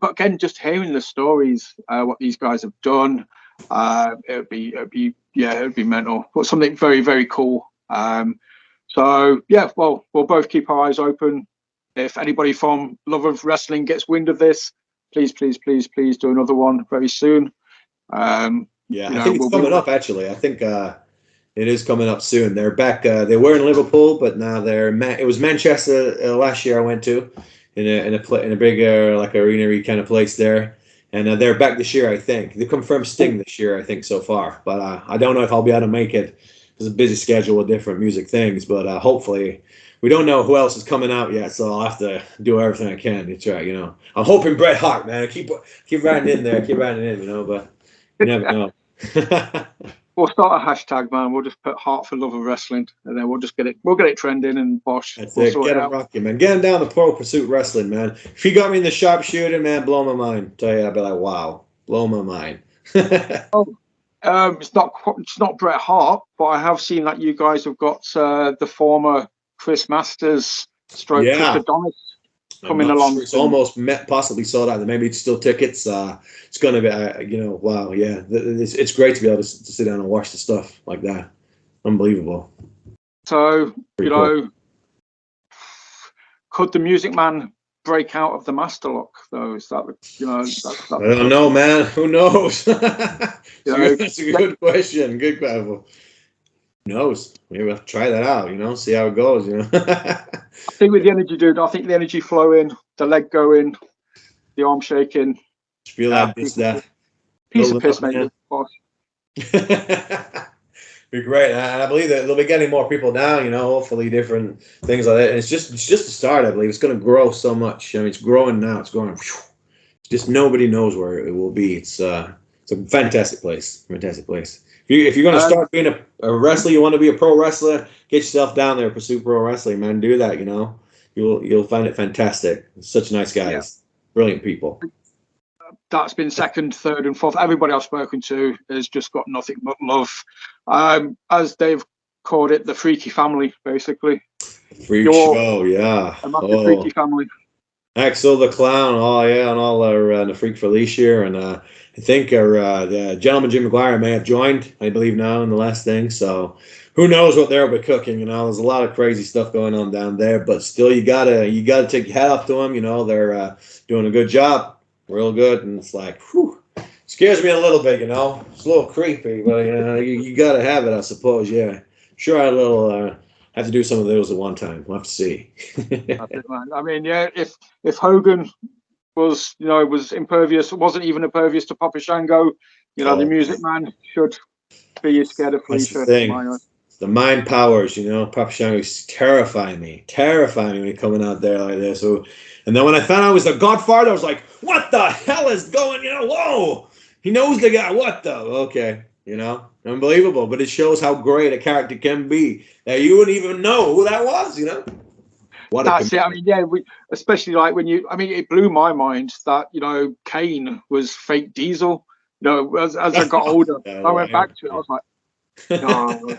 A: but again, just hearing the stories, what these guys have done, it would be mental. But something very, very cool. So yeah, well, we'll both keep our eyes open. If anybody from Love of Wrestling gets wind of this, please do another one very soon.
B: I think it's coming up. Actually, I think it is coming up soon. They're back. They were in Liverpool, but now it was Manchester last year. I went to in a bigger like arena kind of place there, and they're back this year. I think they confirmed Sting this year. I think so far, but I don't know if I'll be able to make it. it's a busy schedule with different music things, but hopefully we don't know who else is coming out yet, so I'll have to do everything I can to try. I'm hoping Bret Hart, man. Keep writing in there, keep writing in, but you never know.
A: We'll start a hashtag, man. We'll just put Heart for Love of Wrestling, and then we'll get it trending and bosh.
B: That's it. Get him rocking, man. Get him down to Pro Pursuit Wrestling, man. If he got me in the sharpshooter, man, blow my mind. Tell you, I'd be like, wow, blow my mind.
A: It's not Bret Hart, but I have seen that you guys have got the former Chris Masters stroke Chris Adonis coming along.
B: It's almost possibly sold out. Maybe it's still tickets. It's going to be, wow, yeah. It's great to be able to sit down and watch the stuff like that. Unbelievable.
A: So, cool. Could the Music Man break out of the master lock, though? Is that, I
B: don't know, man. Who knows? That's a good question. Good question. Who knows? Maybe we'll try that out, see how it goes,
A: I think with the energy, dude, I think the energy flowing, the leg going, the arm shaking.
B: Just feel like this, that.
A: Piece of piss, mate.
B: Be great. And I believe that they'll be getting more people down, hopefully different things like that. And it's just a start, I believe. It's going to grow so much. I mean, it's growing now. It's growing. Just nobody knows where it will be. It's a fantastic place. Fantastic place. If you're going to start being a wrestler, you want to be a pro wrestler, get yourself down there, pursue pro wrestling, man. Do that, You'll find it fantastic. Such nice guys. Brilliant people.
A: That's been second, third, and fourth. Everybody I've spoken to has just got nothing but love. As they've called it, the freaky family, basically.
B: Freak show, yeah.
A: A massive freaky family.
B: Axel the Clown, and all our the Freak Felicia, and I think our the gentleman Jim McGuire may have joined, I believe now in the last thing. So who knows what they'll be cooking? There's a lot of crazy stuff going on down there, but still you gotta take your hat off to them. They're doing a good job, real good, and it's like, whew, scares me a little bit. It's a little creepy, but you gotta have it, I suppose. Yeah, sure, I have to do some of those at one time. We'll have to see.
A: That's it, man. I mean, yeah, if Hogan was impervious, wasn't even impervious to Papa Shango, the Music Man should be scared of Felicia.
B: That's the thing. The mind powers, Papa Shango's terrifying me when he's coming out there like this. So, and then when I found out it was the Godfather, I was like, what the hell is going, whoa, he knows the guy, what the, okay, unbelievable. But it shows how great a character can be that you wouldn't even know who that was,
A: That's it. I mean, yeah, especially like it blew my mind that, Kane was fake Diesel. As I got older, I went back to it, I was like, no.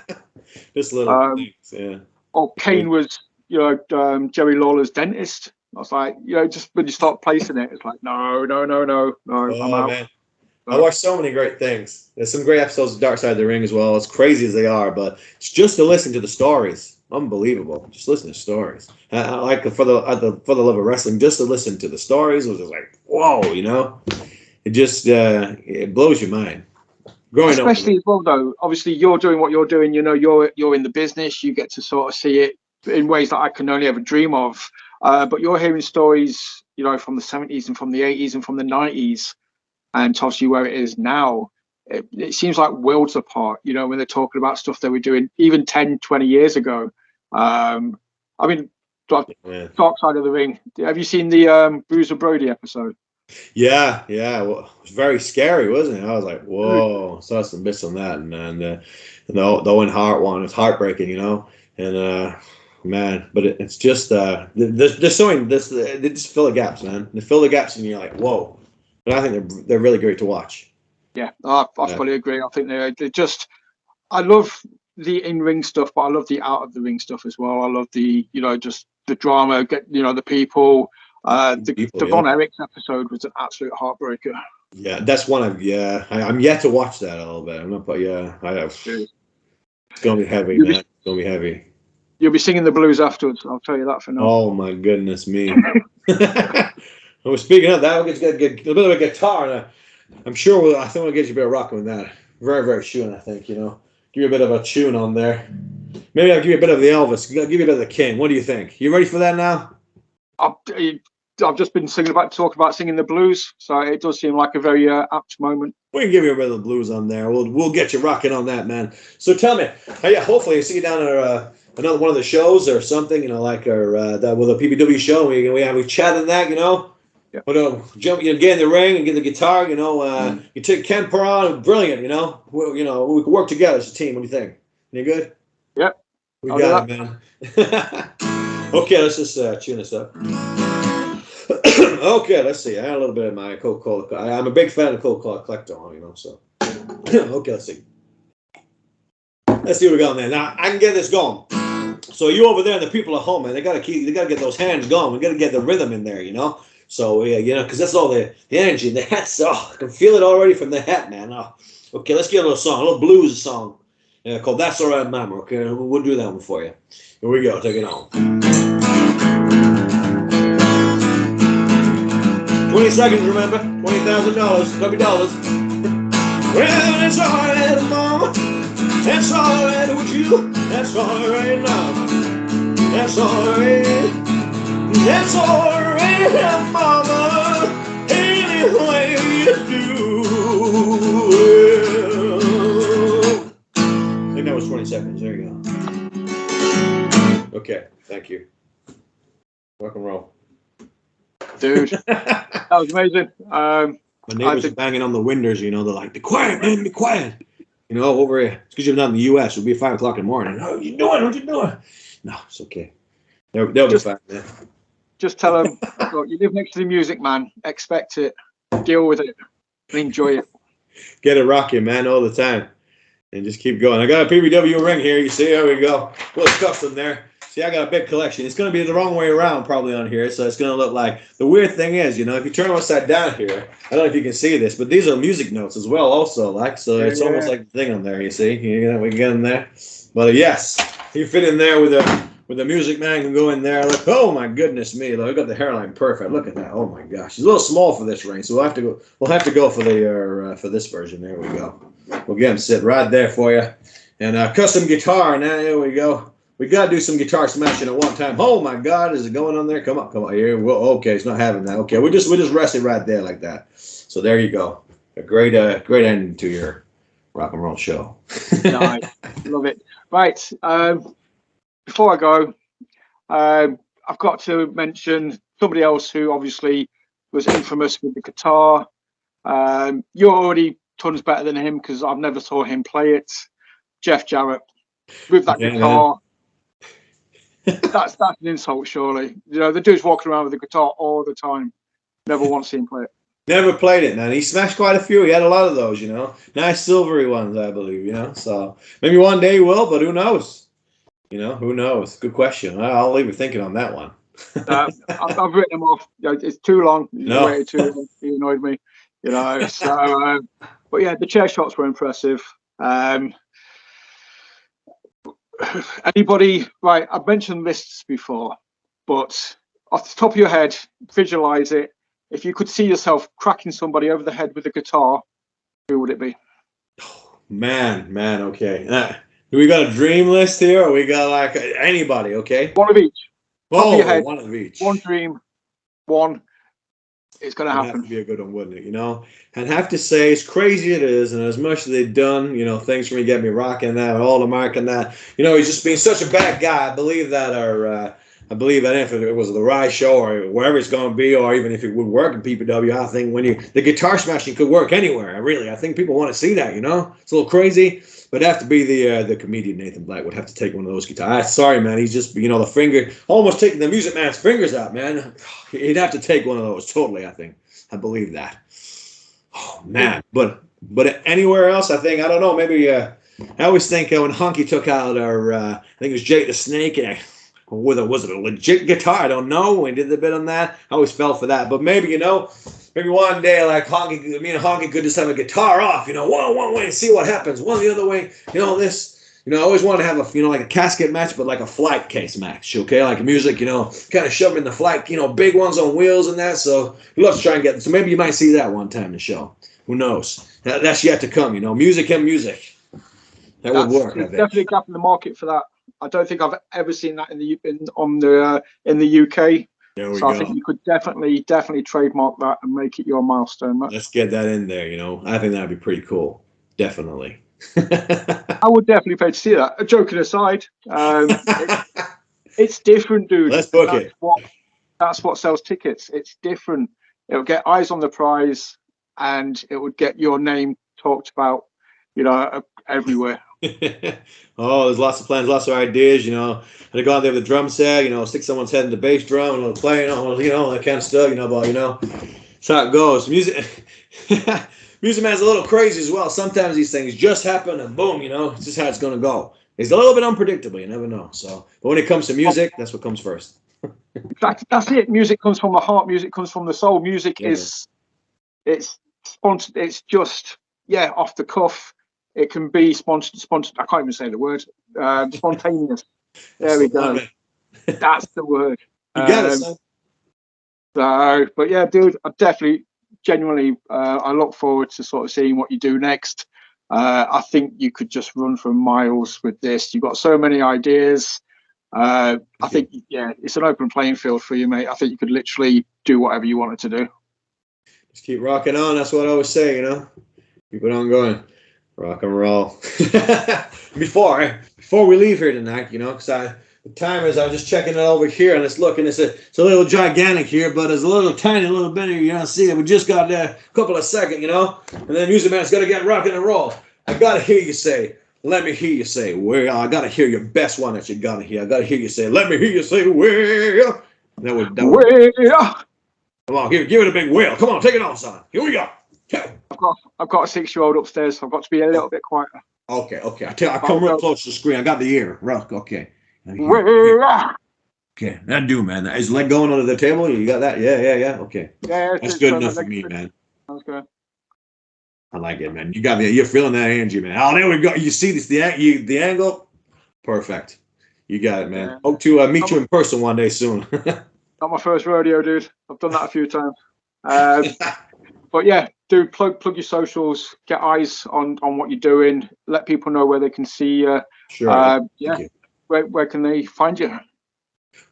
B: Just little things, yeah.
A: Or Kane was, Jerry Lawler's dentist. I was like, just when you start placing it, it's like, no, I'm out.
B: Man. I watched so many great things. There's some great episodes of Dark Side of the Ring as well, as crazy as they are, but it's just to listen to the stories. Unbelievable. Just listen to stories. I like for the love of wrestling, just to listen to the stories, it was just like, whoa, It just it blows your mind. Growing
A: Especially
B: up.
A: as well, though, obviously you're doing what you're doing, you're in the business, you get to sort of see it in ways that I can only ever dream of. But you're hearing stories, from the 70s and from the 80s and from the 90s, and obviously where it is now. It seems like worlds apart, when they're talking about stuff they were doing even 10, 20 years ago. Dark Side of the Ring. Have you seen the Bruiser Brody episode?
B: Yeah. Well, it was very scary, wasn't it? I was like, whoa. Saw some bits on that, and the Owen Hart one was heartbreaking, and man, but it's just they're showing this. They just fill the gaps, man. They fill the gaps, and you're like, whoa. But I think they're really great to watch.
A: Yeah, I fully agree. I think they're just. I love the in-ring stuff, but I love the out-of-the-ring stuff as well. I love the just the drama, the people. The Von Erichs episode was an absolute heartbreaker.
B: Yeah, that's one I'm yet to watch that a little bit. I'm not, but yeah, I have. It's gonna be heavy, man. It's gonna be heavy.
A: You'll be singing the blues afterwards. I'll tell you that for now.
B: Oh my goodness me! Well, speaking of that, we'll get a bit of a guitar, and I'm sure I think we'll get you a bit of rocking with that. Very, very tune, I think. Give you a bit of a tune on there. Maybe I'll give you a bit of the Elvis. I'll give you a bit of the King. What do you think? You ready for that now?
A: I've just been talking about singing the blues, so it does seem like a very apt moment.
B: We can give you a bit of the blues on there. We'll get you rocking on that, man. So tell me, yeah, hopefully I see you down at another one of the shows or something, like our that with a PPW show. We chat on that,
A: Yeah.
B: But jump, get in the ring and get the guitar, You take Ken Perron, brilliant, we can work together as a team. What do you think? You good?
A: Yep.
B: We got it, man. Okay, let's just tune this up. Okay, let's see. I had a little bit of my Coca-Cola. I'm a big fan of Coca-Cola Collector, so. Okay, let's see. Let's see what we got there. Now I can get this going. So you over there and the people at home, man, they gotta get those hands going. We gotta get the rhythm in there, So yeah, because that's all the energy. The hat's, I can feel it already from the hat, man. Oh. Okay, let's get a little song, a little blues song, called "That's Alright, Mama." Okay, we'll do that one for you. Here we go. Take it on. 20 seconds, remember? $20,000, couple dollars. Well, it's alright, Mama. That's alright with you. That's alright now. That's alright. That's alright, Mama. Any way you do. I think that was 20 seconds. There you go. Okay, thank you. Rock and roll.
A: Dude, that was amazing.
B: My neighbors are banging on the windows, they're like, be quiet, man, be quiet. Over here. It's because you're not in the U.S. It'll be 5 o'clock in the morning. Oh, what you doing? What you doing? No, it's okay. They'll be fine, man.
A: Just tell them, look, you live next to the MusicMan. Expect it. Deal with it. And enjoy it.
B: Get it rocking, man, all the time. And just keep going. I got a PPW ring here. You see? There we go. Well, it's custom there. See, I got a big collection. It's going to be the wrong way around probably on here, so it's going to look like... The weird thing is, if you turn them upside down here, I don't know if you can see this, but these are music notes as well also, so it's almost like the thing on there, you see? We can get them there. But yes, you fit in there with a MusicMan, can go in there. Look, oh my goodness me, look, I got the hairline perfect. Look at that. Oh my gosh. It's a little small for this ring, so we'll have to go for the for this version. There we go. We'll get them sit right there for you. And custom guitar, now there we go. We got to do some guitar smashing at one time. Oh my God, is it going on there? Come on here. Well, okay, it's not having that. Okay, we'll just rest it right there like that. So there you go. A great ending to your rock and roll show.
A: Nice, love it. Right, before I go, I've got to mention somebody else who obviously was infamous with the guitar. You're already tons better than him because I've never saw him play it. Jeff Jarrett with that guitar. That's an insult, surely. The dude's walking around with a guitar all the time. Never once seen him play it.
B: Never played it, man. He smashed quite a few. He had a lot of those, Nice silvery ones, I believe, So maybe one day he will, but who knows? Who knows? Good question. I'll leave you thinking on that one.
A: I've written him off. It's too long.
B: No.
A: Way too long. He annoyed me. So, but yeah, the chair shots were impressive. Anybody, right, I've mentioned lists before, but off the top of your head, visualize it. If you could see yourself cracking somebody over the head with a guitar, who would it be?
B: Man, okay. Do we got a dream list here, or we got like anybody, okay?
A: One of each.
B: Oh, one of each.
A: One dream, one. It's going to happen.
B: It'd have to be a good one, wouldn't it? I'd have to say, as crazy it is, and as much as they've done, things for me, get me rocking that, all the mark and that. He's just being such a bad guy. I believe that, if it was the Rise show or wherever it's going to be, or even if it would work in PPW, I think the guitar smashing could work anywhere. I think people want to see that. It's a little crazy. But it'd have to be the comedian Nathan Black would have to take one of those guitars. Sorry, man. He's just, the finger, almost taking the MusicMan's fingers out, man. He'd have to take one of those, totally, I think. I believe that. Oh, man. But anywhere else, I think, I don't know, maybe, I always think when Honky took out our, I think it was Jake the Snake, and was it a legit guitar? I don't know. When he did the bit on that, I always fell for that. But maybe, maybe one day, like me and Honky could just have a guitar off, one way and see what happens. One the other way, I always wanted to have like a casket match, but like a flight case match, okay? Like music, kind of shoving in the flight, big ones on wheels and that. So let's try and get, so maybe you might see that one time in the show. Who knows? That's yet to come, music and music. That would work.
A: Definitely a gap in the market for that. I don't think I've ever seen that in the UK.
B: There we
A: So I
B: go.
A: think you could definitely trademark that and make it your milestone, Matt.
B: Let's get that in there. I think that'd be pretty cool. Definitely.
A: I would definitely pay to see that. Joking aside, it's different, dude.
B: Let's book it.
A: That's what sells tickets. It's different. It'll get eyes on the prize, and it would get your name talked about, everywhere.
B: Oh, there's lots of plans, lots of ideas. Had to go out there with a drum set. Stick someone's head in the bass drum and play. That kind of stuff. But that's how it goes. Music Man's a little crazy as well. Sometimes these things just happen and boom. It's just how it's gonna go. It's a little bit unpredictable. You never know. So, but when it comes to music, that's what comes first.
A: That's it. Music comes from the heart. Music comes from the soul. Music is it's sponsored. It's just off the cuff. It can be sponsored. I can't even say the word. Spontaneous. There we go. That's the word.
B: You got it, son.
A: So, but yeah, dude, I definitely, genuinely, I look forward to sort of seeing what you do next. I think you could just run for miles with this. You've got so many ideas. I think, it's an open playing field for you, mate. I think you could literally do whatever you wanted to do.
B: Just keep rocking on. That's what I always say, Keep it on going. Rock and roll. Before we leave here tonight, because the timers, I was just checking it over here, and it's a little gigantic here, but it's a little tiny, little bitty, see it. We just got a couple of seconds, and then Music Man's got to get rocking and roll. I got to hear you say, let me hear you say, well, I got to hear your best one that you got to hear. I got to hear you say, let me hear you say, well. That would. Come on, give it a big whale. Come on, take it on, son. Here we go.
A: I've got a 6-year-old upstairs, so I've got to be a little bit quieter.
B: Okay. I come real close to the screen. I got the ear. Okay. Okay, that do, man. Is leg going under the table? You got that? Yeah. Okay.
A: Yeah,
B: that's good enough for me, man.
A: Sounds good.
B: I like it, man. You got me. You're feeling that energy, man. Oh, there we go. You see this? The angle? Perfect. You got it, man. Yeah. Hope to meet you in person one day soon.
A: Not my first rodeo, dude. I've done that a few times. But yeah, dude, plug your socials, get eyes on what you're doing, let people know where they can see you.
B: Sure.
A: Where can they find you?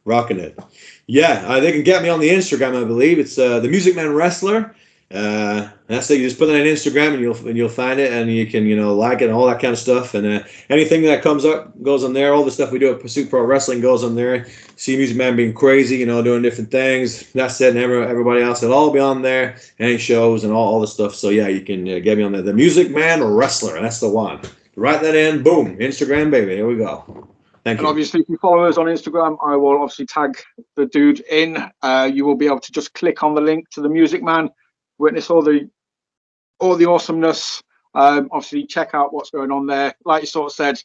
B: Rocking it. Yeah, they can get me on the Instagram, I believe. It's the MusicMan Wrestler. That's it. You just put it on Instagram and you'll find it, and you can like it and all that kind of stuff. And anything that comes up goes on there. All the stuff we do at Pursuit Pro Wrestling goes on there. See Music Man being crazy, doing different things. That's it. And everybody else, it'll all be on there. Any shows and all the stuff. So yeah, you can get me on there. The Music Man Wrestler. That's the one. Write that in. Boom. Instagram, baby. Here we go. Thank you.
A: And obviously, if you follow us on Instagram, I will obviously tag the dude in. You will be able to just click on the link to the Music Man, witness all the awesomeness. Obviously, check out what's going on there. Like you sort of said,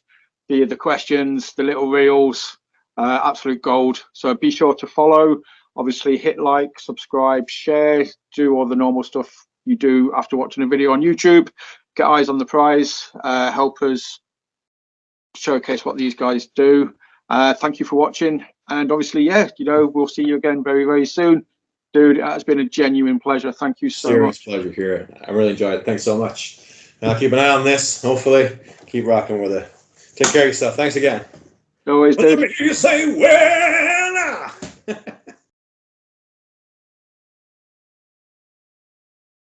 A: the questions, the little reels, absolute gold. So be sure to follow. Obviously, hit like, subscribe, share, do all the normal stuff you do after watching a video on YouTube. Get eyes on the prize. Help us showcase what these guys do. Thank you for watching, and obviously we'll see you again very, very soon. Dude, it has been a genuine pleasure. Thank you so much.
B: Pleasure here. I really enjoyed it. Thanks so much. I'll keep an eye on this. Hopefully keep rocking with it. Take care of yourself. Thanks again.
A: Always, dude.
B: Let me hear you say, well.